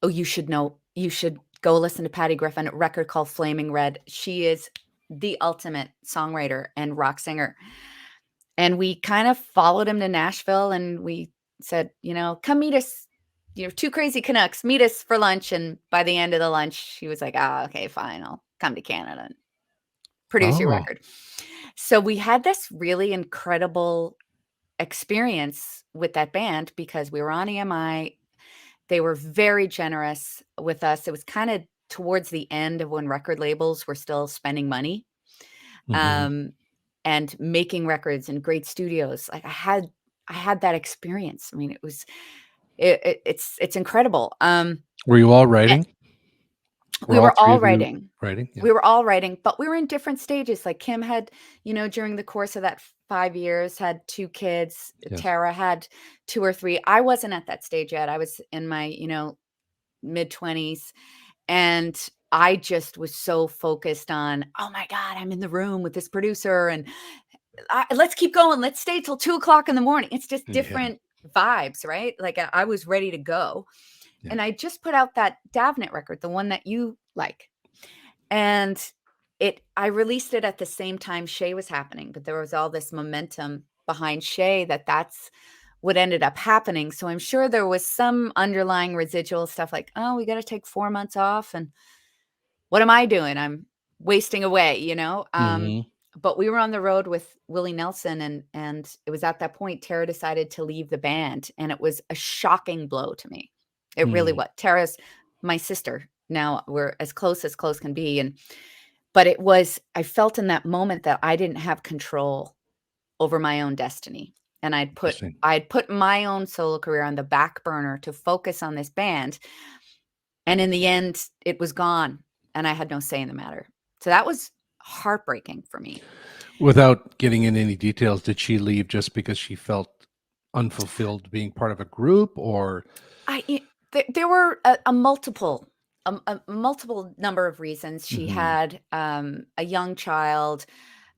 Oh, you should know. You should go listen to Patty Griffin, a record called Flaming Red. She is the ultimate songwriter and rock singer. And we kind of followed him to Nashville, and we said, come meet us. Two crazy Canucks, meet us for lunch. And by the end of the lunch, he was like, okay, fine. I'll come to Canada and produce your record. So we had this really incredible experience with that band because we were on EMI. They were very generous with us. It was kind of towards the end of when record labels were still spending money. And making records in great studios. Like I had that experience. I mean, it's incredible. Were you all writing? We were all writing. Yeah. We were all writing, but we were in different stages. Like Kim had, during the course of that 5 years, had 2 kids. Yes. Tara had 2 or 3. I wasn't at that stage yet. I was in my, mid-20s. And I just was so focused on, oh my God, I'm in the room with this producer and let's keep going. Let's stay till 2:00 in the morning. It's just different vibes, right? Like I was ready to go. Yeah. And I just put out that Davnet record, the one that you like. And I released it at the same time Shaye was happening, but there was all this momentum behind Shaye that's what ended up happening. So I'm sure there was some underlying residual stuff like, oh, we got to take 4 months off. And what am I doing? I'm wasting away, But we were on the road with Willie Nelson, and it was at that point Tara decided to leave the band, and it was a shocking blow to me. It really was. Tara's my sister. Now we're as close can be, but I felt in that moment that I didn't have control over my own destiny, and I'd put my own solo career on the back burner to focus on this band, and in the end, it was gone, and I had no say in the matter. So that was heartbreaking for me. Without getting into any details, did she leave just because she felt unfulfilled being part of a group, or? There were a multiple number of reasons. She had a young child.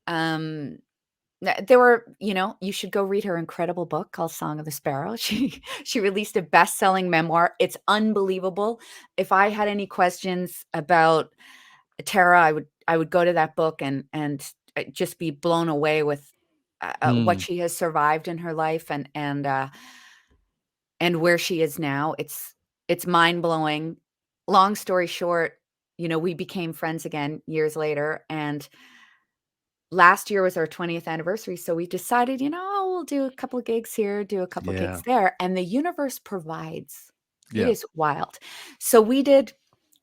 There were, you should go read her incredible book called Song of the Sparrow. She released a best-selling memoir. It's unbelievable. If I had any questions about Tara, I would go to that book and just be blown away with what she has survived in her life and where she is now. It's mind-blowing. Long story short, we became friends again years later, and last year was our 20th anniversary. So we decided, we'll do a couple of gigs here, do a couple of gigs there, and the universe provides. It is wild. So we did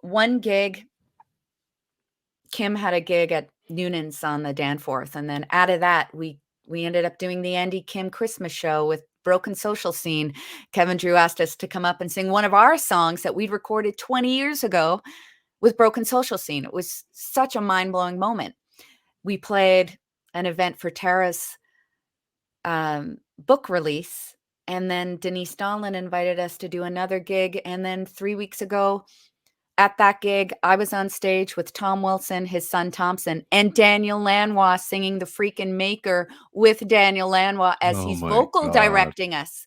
one gig. Kim had a gig at Noonan's on the Danforth. And then out of that, we ended up doing the Andy Kim Christmas show with Broken Social Scene. Kevin Drew asked us to come up and sing one of our songs that we'd recorded 20 years ago with Broken Social Scene. It was such a mind-blowing moment. We played an event for Tara's book release. And then Denise Donlin invited us to do another gig. And then 3 weeks ago, at that gig, I was on stage with Tom Wilson, his son Thompson, and Daniel Lanois singing The Freakin' Maker with Daniel Lanois as he's vocal directing us.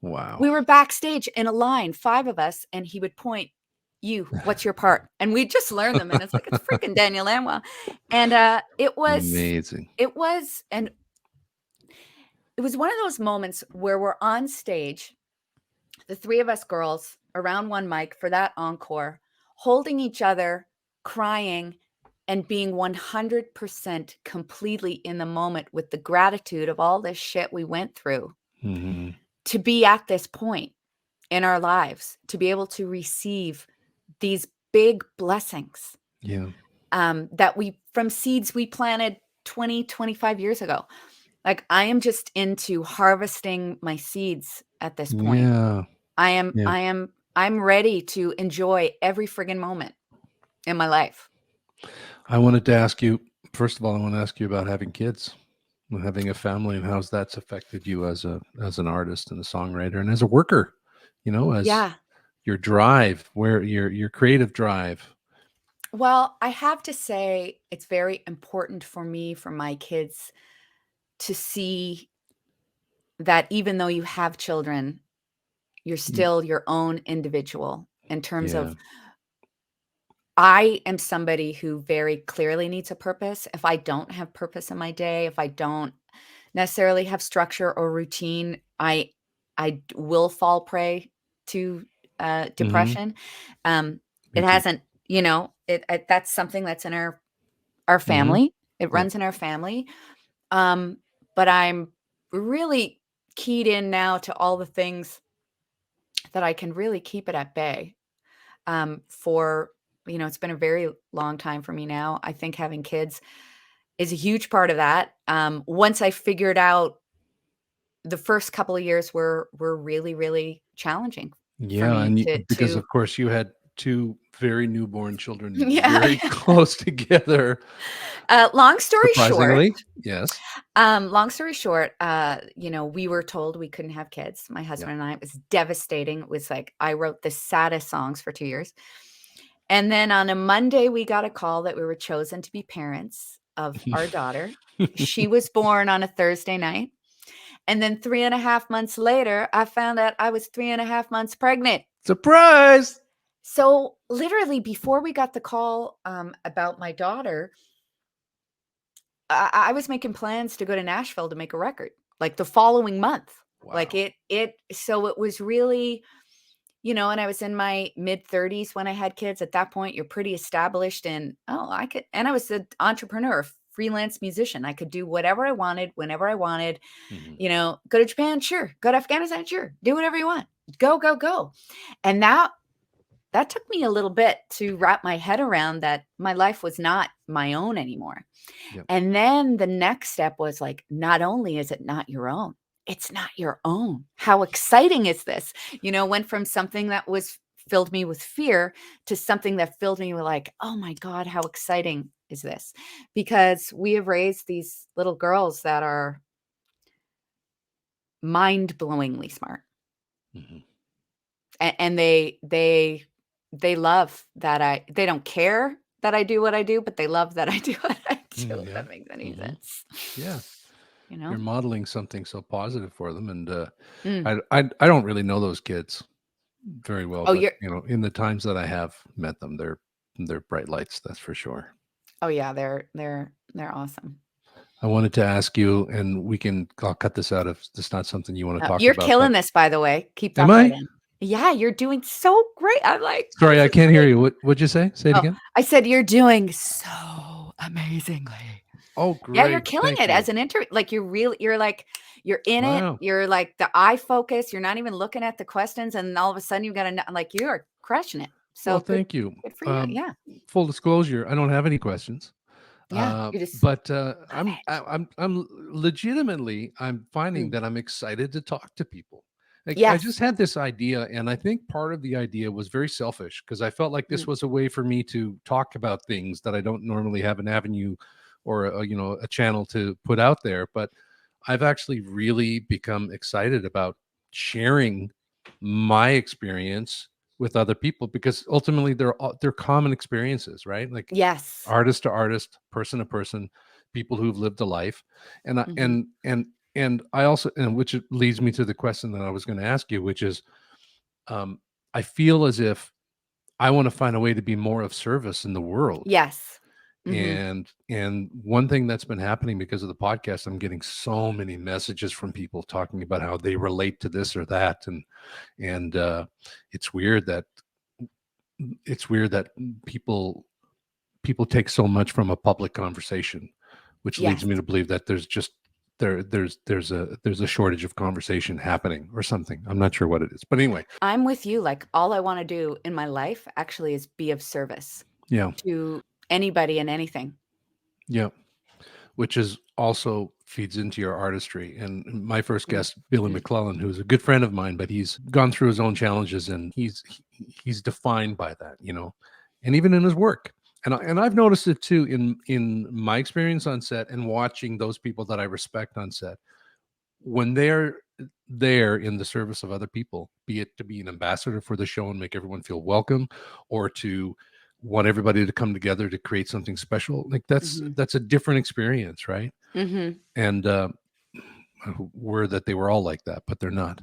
Wow. We were backstage in a line, 5 of us, and he would point, what's your part? And we just learned them, and it's like, it's freaking Daniel Lanois. And it was amazing. It was one of those moments where we're on stage, the 3 of us girls around one mic for that encore, holding each other, crying, and being 100% completely in the moment with the gratitude of all this shit we went through to be at this point in our lives, to be able to receive these big blessings that from seeds we planted 20, 25 years ago. Like I am just into harvesting my seeds at this point. I'm ready to enjoy every friggin' moment in my life. I wanted to ask you, first of all, about having kids and having a family, and how's that's affected you as an artist and a songwriter and as a worker, as your drive, where your creative drive. Well, I have to say it's very important for me, for my kids to see that even though you have children, you're still your own individual in terms of, I am somebody who very clearly needs a purpose. If I don't have purpose in my day, if I don't necessarily have structure or routine, I will fall prey to depression. Me It too. hasn't, that's something that's in our family. It runs in our family. But I'm really keyed in now to all the things that I can really keep it at bay. For, it's been a very long time for me now. I think having kids is a huge part of that. Once I figured out, the first couple of years were really, really challenging for Yeah, me and because to of course you had two very newborn children yeah. very close together. Long story short, Surprisingly, yes. long story short, we were told we couldn't have kids. My Yeah. husband and I, it was devastating. It was like, I wrote the saddest songs for 2 years. And then on a Monday, we got a call that we were chosen to be parents of our daughter. She was born on a Thursday night. And then 3.5 months later, I found out I was 3.5 months pregnant. Surprise! So literally before we got the call about my daughter, I was making plans to go to Nashville to make a record, like the following month. Wow. Like so it was really, and I was in my mid-30s when I had kids. At that point, you're pretty established and I was an entrepreneur, freelance musician. I could do whatever I wanted, whenever I wanted, go to Japan, sure. Go to Afghanistan, sure. Do whatever you want. Go, go, go. And that took me a little bit to wrap my head around, that my life was not my own anymore. Yep. And then the next step was like, not only is it not your own, it's not your own. How exciting is this? Went from something that filled me with fear to something that filled me with like, oh my God, how exciting is this? Because we have raised these little girls that are mind-blowingly smart. And they love that they don't care that I do what I do, but they love that I do what I do, if that makes any sense. Yeah. You're modeling something so positive for them. And I don't really know those kids very well, but in the times that I have met them, they're bright lights, that's for sure. Oh yeah, they're awesome. I wanted to ask you, and I'll cut this out if it's not something you want to talk You're about. You're killing this, by the way. Keep that Am I? in. Yeah, you're doing so great. I'm like, sorry, I can't hear you. What'd you say? Say it again. I said you're doing so amazingly. Oh, great. Yeah, you're killing it as an interview. Like you're like, you're in it. You're like the eye focus. You're not even looking at the questions. And all of a sudden you've got like, you are crushing it. So well, thank you. Good for you. Yeah. Full disclosure, I don't have any questions. Yeah. But I'm legitimately, I'm finding that I'm excited to talk to people. Like, I just had this idea, and I think part of the idea was very selfish, because I felt like this was a way for me to talk about things that I don't normally have an avenue or a channel to put out there. But I've actually really become excited about sharing my experience with other people, because ultimately they're common experiences, right? Like artist to artist, person to person, people who've lived a life. And and I also, and which leads me to the question that I was going to ask you, which is, I feel as if I want to find a way to be more of service in the world. Yes. And one thing that's been happening because of the podcast, I'm getting so many messages from people talking about how they relate to this or that. And it's weird that people take so much from a public conversation, which leads me to believe that there's just there's a shortage of conversation happening or something. I'm not sure what it is, but anyway, I'm with you. Like, all I want to do in my life actually is be of service to anybody and anything. Yeah. Which is also feeds into your artistry. And my first guest, Billy McClellan, who's a good friend of mine, but he's gone through his own challenges, and he's defined by that, and even in his work. And I've noticed it too in my experience on set, and watching those people that I respect on set, when they're there in the service of other people, be it to be an ambassador for the show and make everyone feel welcome, or to want everybody to come together to create something special, like that's a different experience, right? And were that they were all like that, but they're not.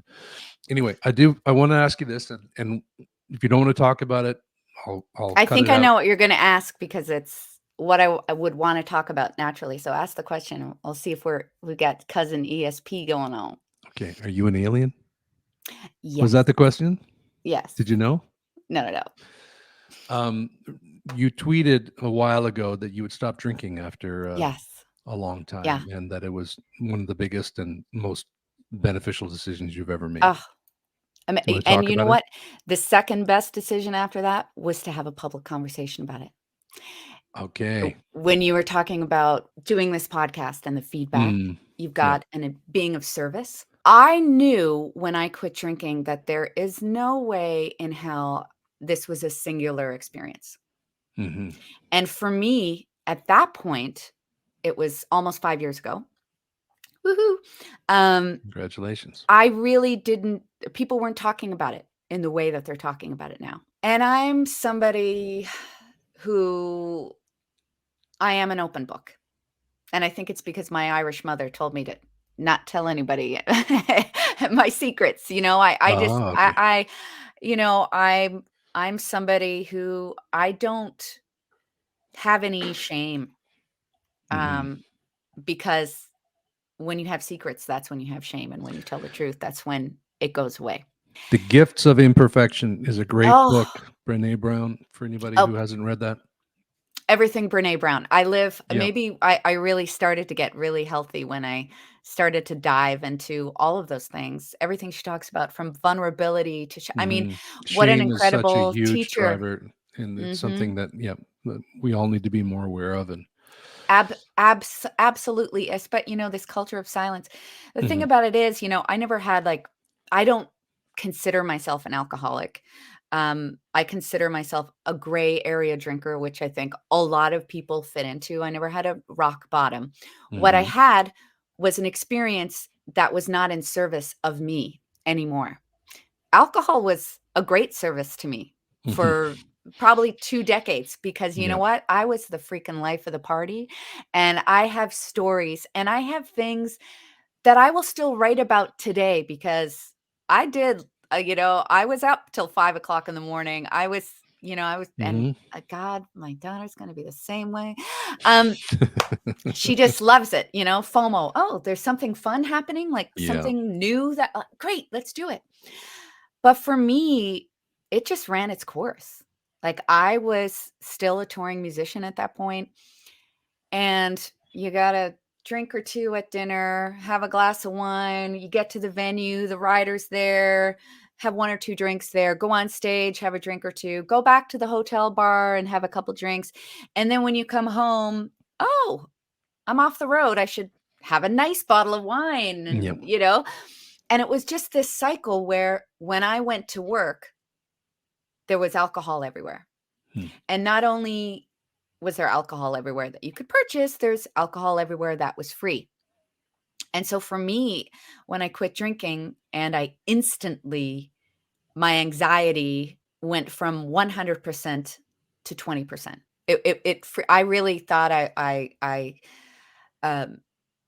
Anyway, I want to ask you this, and if you don't want to talk about it, I'll I cut think it I know out. what you're going to ask because it's what I would want to talk about naturally. So ask the question. And we'll see if we got cousin ESP going on. Okay, are you an alien? Yes. Was that the question? Yes. Did you know? No. You tweeted a while ago that you would stop drinking after Yes. a long time, Yeah. and that it was one of the biggest and most beneficial decisions you've ever made. Oh, Want to and talk you know about it? what? The second best decision after that was to have a public conversation about it. Okay. When you were talking about doing this podcast and the feedback you've got and it being of service, I knew when I quit drinking that there is no way in hell this was a singular experience. And for me, at that point, it was almost 5 years ago. Woohoo! Congratulations. I really didn't. People weren't talking about it in the way that they're talking about it now. And I'm somebody who I am an open book. And I think it's because my Irish mother told me to not tell anybody my secrets. You know, I just, Okay. you know, I'm somebody who I don't have any shame. Because when you have secrets, that's when you have shame. And when you tell the truth, that's when it goes away. The Gifts of Imperfection is a great book, Oh, Brené Brown, for anybody oh, who hasn't read that. everything Brené Brown. Yeah. Maybe I really started to get really healthy when I started to dive into all of those things. Everything she talks about, from vulnerability to, I mean, what an Shame is such a incredible huge teacher. driver, and it's Mhm. something that we all need to be more aware of. And Absolutely. But you know, this culture of silence. The thing about it is, you know, I never had I don't consider myself an alcoholic. I consider myself a gray area drinker, which I think a lot of people fit into. I never had a rock bottom. What I had was an experience that was not in service of me anymore. Alcohol was a great service to me for probably 2 decades because you know what? I was the freaking life of the party, and I have stories and I have things that I will still write about today because I did, you know, I was up till 5 o'clock in the morning. I was, you know, and God, my daughter's going to be the same way. She just loves it, you know, FOMO. Oh, there's something fun happening, like Yeah. something new that, great, let's do it. But for me, it just ran its course. Like, I was still a touring musician at that point, and you got a drink or two at dinner, have a glass of wine, you get to the venue, the rider's there, have 1 or 2 drinks there, go on stage, have a drink or 2, go back to the hotel bar and have a couple drinks, and then when you come home, "Oh, I'm off the road, I should have a nice bottle of wine," Yep. and, you know? And it was just this cycle where when I went to work, there was alcohol everywhere. And not only was there alcohol everywhere that you could purchase, there's alcohol everywhere that was free. And so for me, when I quit drinking and my anxiety went from 100% to 20%. I really thought um,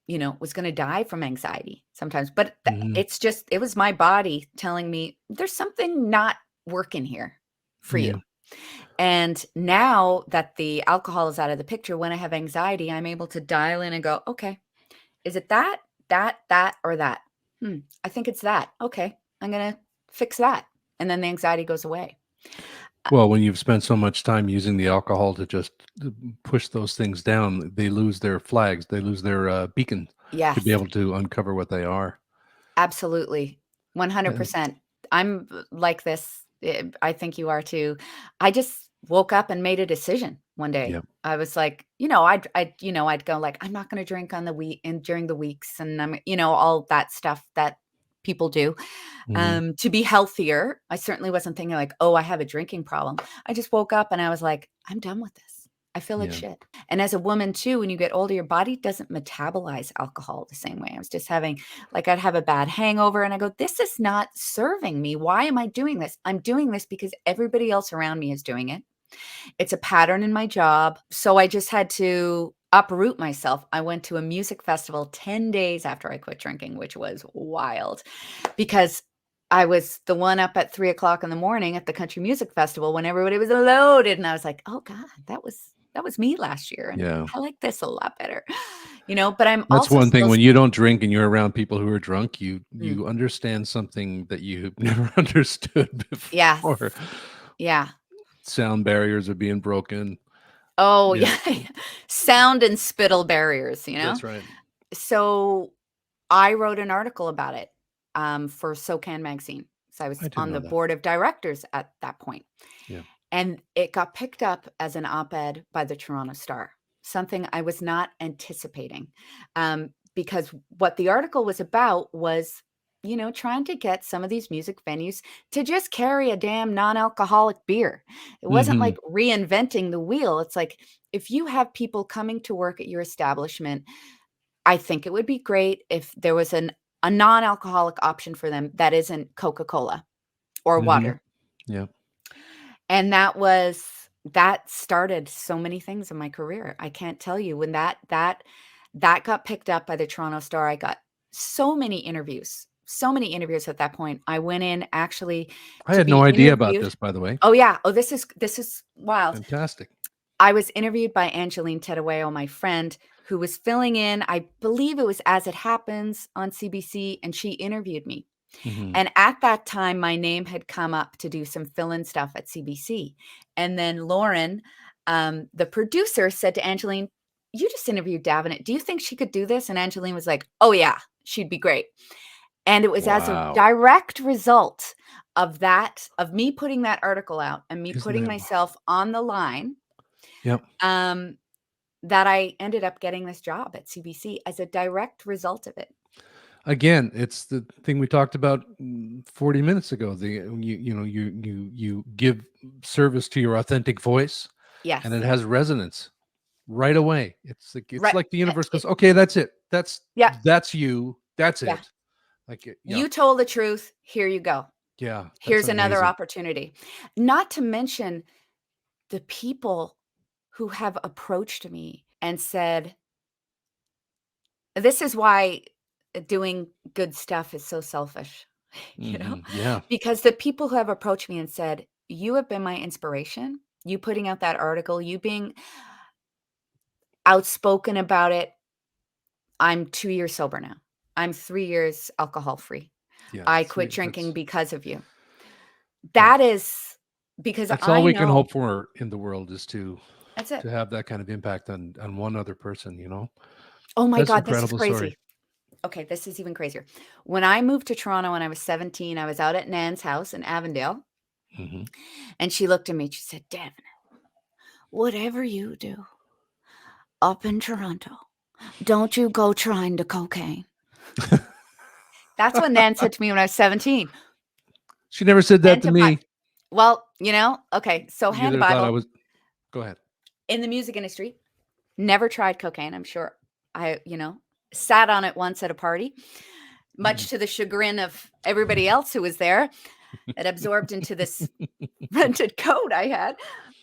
you know, was going to die from anxiety sometimes, but it was my body telling me there's something not working here for you. And now that the alcohol is out of the picture, when I have anxiety, I'm able to dial in and go, okay, is it that, or that? I think it's that. Okay, I'm going to fix that. And then the anxiety goes away. Well, when you've spent so much time using the alcohol to just push those things down, they lose their flags. They lose their beacon to be Yes, able to uncover what they are. absolutely. 100%. I'm like this. I think you are too. I just woke up and made a decision one day. Yep. I was like, you know, I'd go like, I'm not going to drink on the week and during the weeks, and I'm, you know, all that stuff that people do to be healthier. I certainly wasn't thinking like, oh, I have a drinking problem. I just woke up and I was like, I'm done with this. I feel like shit. And as a woman too, when you get older, your body doesn't metabolize alcohol the same way. I was just having, like, I'd have a bad hangover and I go, this is not serving me. Why am I doing this? I'm doing this because everybody else around me is doing it. It's a pattern in my job. So I just had to uproot myself, I went to a music festival 10 days after I quit drinking, which was wild because I was the one up at 3:00 in the morning at the country music festival when everybody was loaded. And I was like, oh God, that was me last year. And Yeah. I like this a lot better, but I'm That's also one thing. still, When you don't drink and you're around people who are drunk, you understand something that you never understood yeah, before. yeah. Sound barriers are being broken. Oh yeah. Sound and spittle barriers, That's right. So I wrote an article about it for SoCan magazine. So I was I didn't on know the that. board of directors at that point. Yeah. And it got picked up as an op-ed by the Toronto Star, something I was not anticipating. Because what the article was about was, trying to get some of these music venues to just carry a damn non-alcoholic beer. It wasn't like reinventing the wheel. It's like, if you have people coming to work at your establishment, I think it would be great if there was a non-alcoholic option for them that isn't Coca-Cola or water. Yeah. And that started so many things in my career. I can't tell you when that got picked up by the Toronto Star. I got so many interviews at that point. I went in actually I to had be no idea about interviewed. this, by the way. Oh yeah. Oh, this is wild. Fantastic. I was interviewed by Angeline Tedaweo, my friend, who was filling in, I believe it was As It Happens on CBC, and she interviewed me. And at that time, my name had come up to do some fill-in stuff at CBC. And then Lauren, the producer, said to Angeline, you just interviewed Davnet. Do you think she could do this? And Angeline was like, oh yeah, she'd be great. And it was as a direct result of that, of me putting that article out and me putting myself on the line. Yep. That I ended up getting this job at CBC as a direct result of it. Again, it's the thing we talked about 40 minutes ago. You give service to your authentic voice. Yes. And it has resonance right away. It's like the universe goes, okay, that's it. That's you. That's it. Like you told the truth. Here you go. Yeah. Here's another opportunity. Not to mention the people who have approached me and said, this is why doing good stuff is so selfish, Yeah. Because the people who have approached me and said, you have been my inspiration, you putting out that article, you being outspoken about it. I'm 2 years sober now. I'm 3 years alcohol free. Yeah, I quit drinking because of you. That is because that's all we can hope for in the world is to have that kind of impact on one other person, Oh my God, this is crazy. Story. Okay, this is even crazier. When I moved to Toronto when I was 17, I was out at Nan's house in Avondale. And she looked at me, she said, Davnet, whatever you do up in Toronto, don't you go trying to cocaine. That's what Nan said to me when I was 17. She never said that to me. Well, okay. So hand Bible. Go ahead. In the music industry, never tried cocaine. I'm sure I, sat on it once at a party, much to the chagrin of everybody else who was there. It absorbed into this rented coat I had.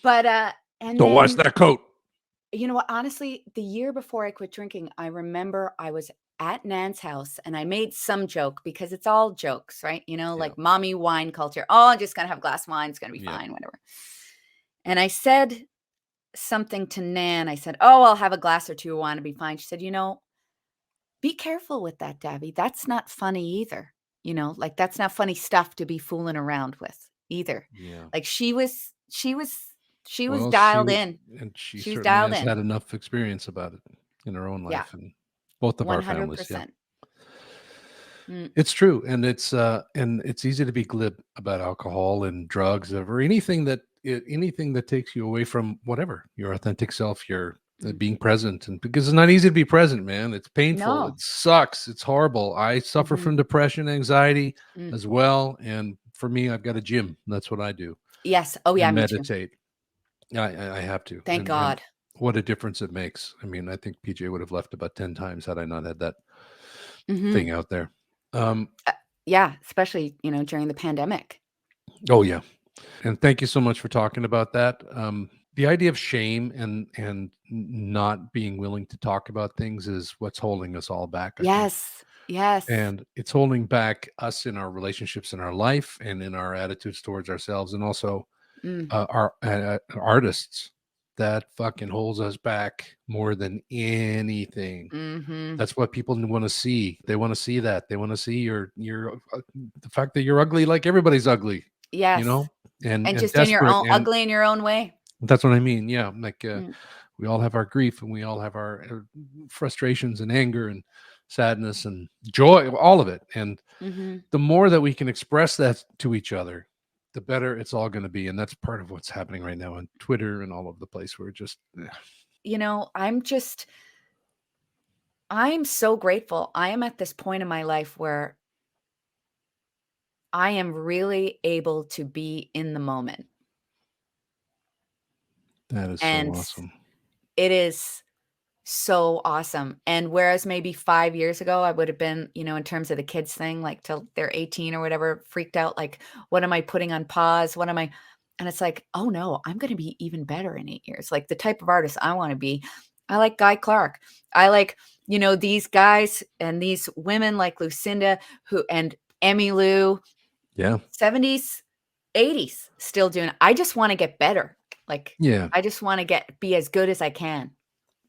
But, and don't wash that coat. You know what? Honestly, the year before I quit drinking, I remember I was at Nan's house and I made some joke because it's all jokes, right? Like mommy wine culture. Oh, I'm just going to have a glass of wine. It's going to be fine, whatever. And I said something to Nan. I said, oh, I'll have a glass or two of wine to be fine. She said, be careful with that, Davy. That's not funny either. Like that's not funny stuff to be fooling around with either. Yeah. Like she was dialed in. And she was dialed in. Had enough experience about it in her own life and both of 100%. Our families. Yeah. It's true. And it's easy to be glib about alcohol and drugs or anything that takes you away from whatever, your authentic self, your being present. And because it's not easy to be present, man. It's painful. No. It sucks. It's horrible. I suffer from depression, anxiety as well. And for me, I've got a gym. That's what I do. Yes. Oh yeah. I meditate. I have to. Thank God. And what a difference it makes. I mean, I think PJ would have left about 10 times had I not had that thing out there. Yeah, especially, during the pandemic. Oh yeah. And thank you so much for talking about that. the idea of shame and not being willing to talk about things is what's holding us all back, I think. Yes. And it's holding back us in our relationships in our life and in our attitudes towards ourselves, and also our artists. That fucking holds us back more than anything. That's what people want to see. They want to see that. They want to see your the fact that you're ugly like everybody's ugly. Yes. You know, and just in your own ugly in your own way. That's what I mean. Yeah, like we all have our grief, and we all have our frustrations and anger and sadness and joy, all of it. And the more that we can express that to each other, the better it's all going to be. And that's part of what's happening right now on Twitter and all over the place. We're just, I'm so grateful. I am at this point in my life where I am really able to be in the moment. That is so awesome. It is so awesome. And whereas maybe 5 years ago, I would have been, in terms of the kids thing, like till they're 18 or whatever, freaked out, like, what am I putting on pause? What am I? And it's like, oh no, I'm going to be even better in 8 years. Like the type of artist I want to be. I like Guy Clark. I like, these guys and these women like Lucinda and Emmylou. Yeah. 70s, 80s, still doing it. I just want to get better. Like, I just want to be as good as I can.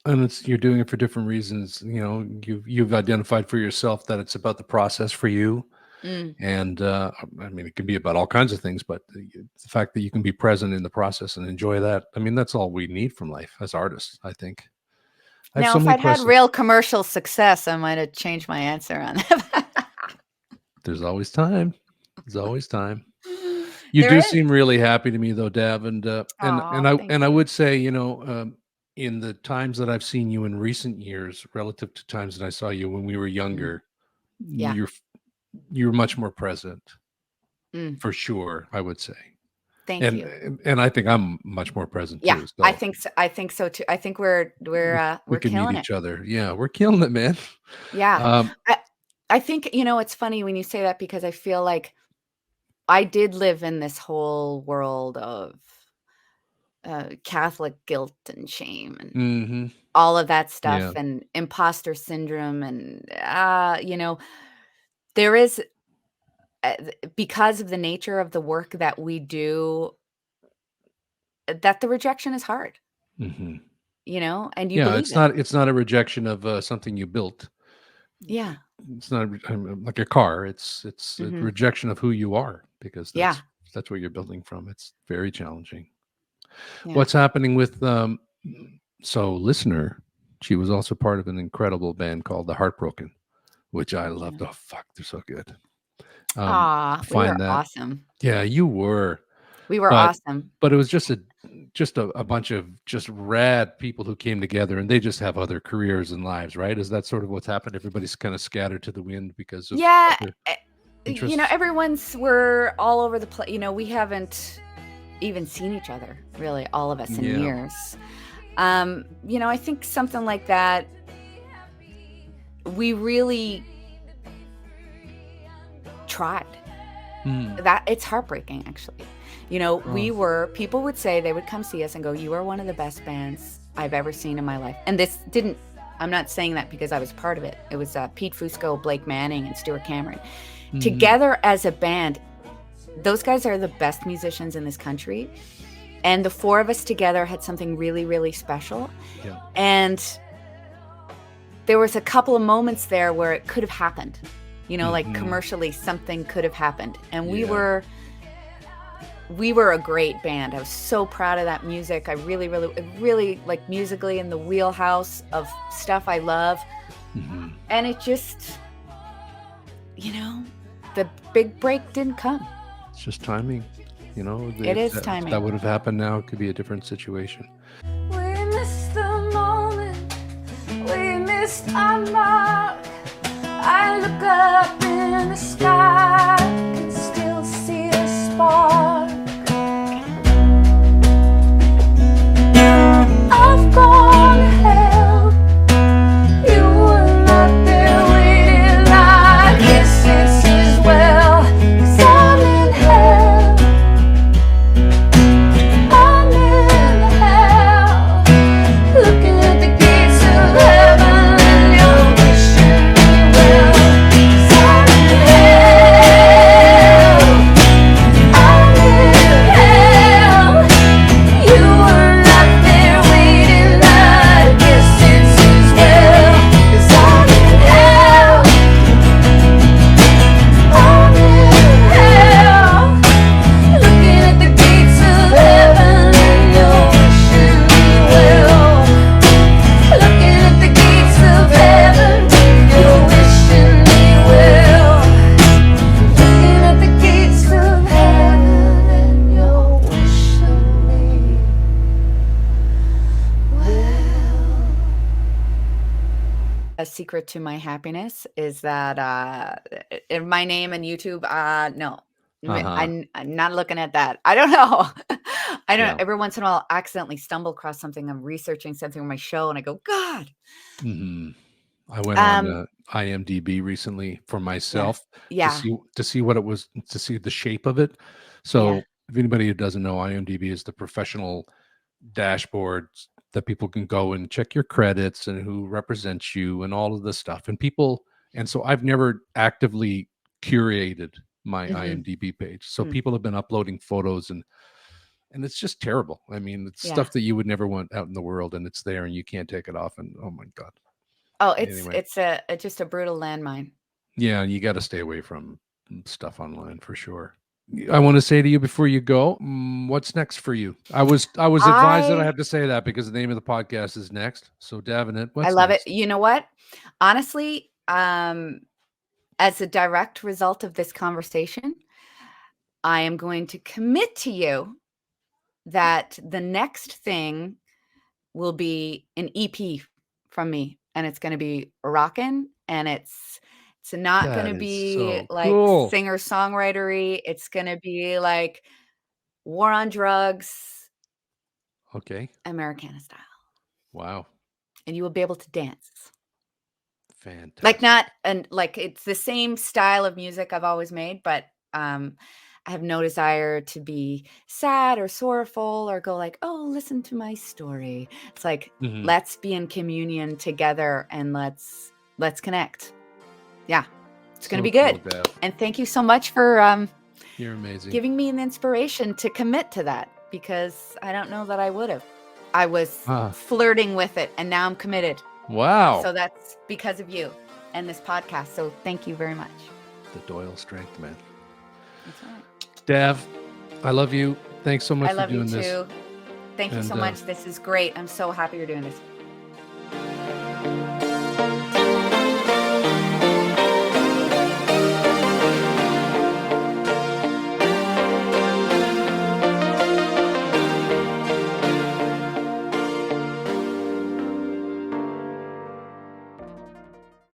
And you're doing it for different reasons. You've identified for yourself that it's about the process for you. And I mean, it can be about all kinds of things, but the fact that you can be present in the process and enjoy that, I mean, that's all we need from life as artists, I think. Now, if I'd had real commercial success, I might have changed my answer on that. There's always time. There's always time. You do seem really happy to me, though, Dav, and I would say, in the times that I've seen you in recent years, relative to times that I saw you when we were younger, you're much more present, for sure. I would say. Thank you. And I think I'm much more present too. Yeah, so. I think so too. I think we're we can killing meet each other. Yeah, we're killing it, man. Yeah. I think it's funny when you say that, because I feel like I did live in this whole world of Catholic guilt and shame and all of that stuff and imposter syndrome. And, there is, because of the nature of the work that we do, that the rejection is hard, and you believe it's not a rejection of something you built. Yeah. It's not like a car. It's a rejection of who you are, because that's what you're building from. It's very challenging. Yeah. What's happening with listener, she was also part of an incredible band called The Heartbroken, which I loved. Oh fuck, they're so good. We were awesome. Yeah, you were. We were awesome. But it was just a bunch of just rad people who came together, and they just have other careers and lives, right? Is that sort of what's happened? Everybody's kind of scattered to the wind because of we're all over the place. We haven't even seen each other, really, all of us in years. I think something like that, we really tried. That it's heartbreaking, actually. People would say, they would come see us and go, "You are one of the best bands I've ever seen in my life." And I'm not saying that because I was part of it. It was Pete Fusco, Blake Manning, and Stuart Cameron. Together as a band, those guys are the best musicians in this country. And the four of us together had something really, really special. Yeah. And there was a couple of moments there where it could have happened. Like commercially, something could have happened. And we were a great band. I was so proud of that music. I really, really, really, like, musically in the wheelhouse of stuff I love. And it just, the big break didn't come. It's just timing. It is timing. If that would have happened now, it could be a different situation. We missed the moment. We missed our mark. I look up in the sky, can still see a spark. I've gone to hell. You were not there waiting. I guess it's as well, 'cause I'm in hell. I'm in hell. secret to my happiness is that in my name and YouTube, no, I'm not looking at that. I don't know. I don't. Yeah. Every once in a while, I'll accidentally stumble across something. I'm researching something on my show, and I go, God. I went on IMDb recently for myself Yeah. to see what it was, to see the shape of it. So if anybody who doesn't know, IMDb is the professional dashboard that people can go and check your credits and who represents you and all of this stuff. And so I've never actively curated my IMDb page. So people have been uploading photos and it's just terrible. I mean, it's stuff that you would never want out in the world, and it's there and you can't take it off. And oh my God. Oh, Anyway. it's just a brutal landmine. Yeah, you got to stay away from stuff online for sure. I want to say to you before you go, what's next for you? I was advised that I have to say that because the name of the podcast is next. So Davnet, what's I love next? it. You know what? Honestly, as a direct result of this conversation, I am going to commit to you that the next thing will be an EP from me, and it's going to be rockin', and it's not going to be so like cool. singer-songwritery. It's going to be like war on drugs. Okay. Americana style. Wow. And you will be able to dance. Fantastic. Like it's the same style of music I've always made, but I have no desire to be sad or sorrowful or go like, oh, listen to my story. It's like, let's be in communion together and let's connect. Yeah, it's going to be good. Cool, and thank you so much for you're amazing, giving me an inspiration to commit to that, because I don't know that I would have. I was flirting with it and now I'm committed. Wow. So that's because of you and this podcast. So thank you very much. The Doyle strength, man. That's right. Dav, I love you. Thanks so much for doing this. I love you too. Thank you so much. This is great. I'm so happy you're doing this.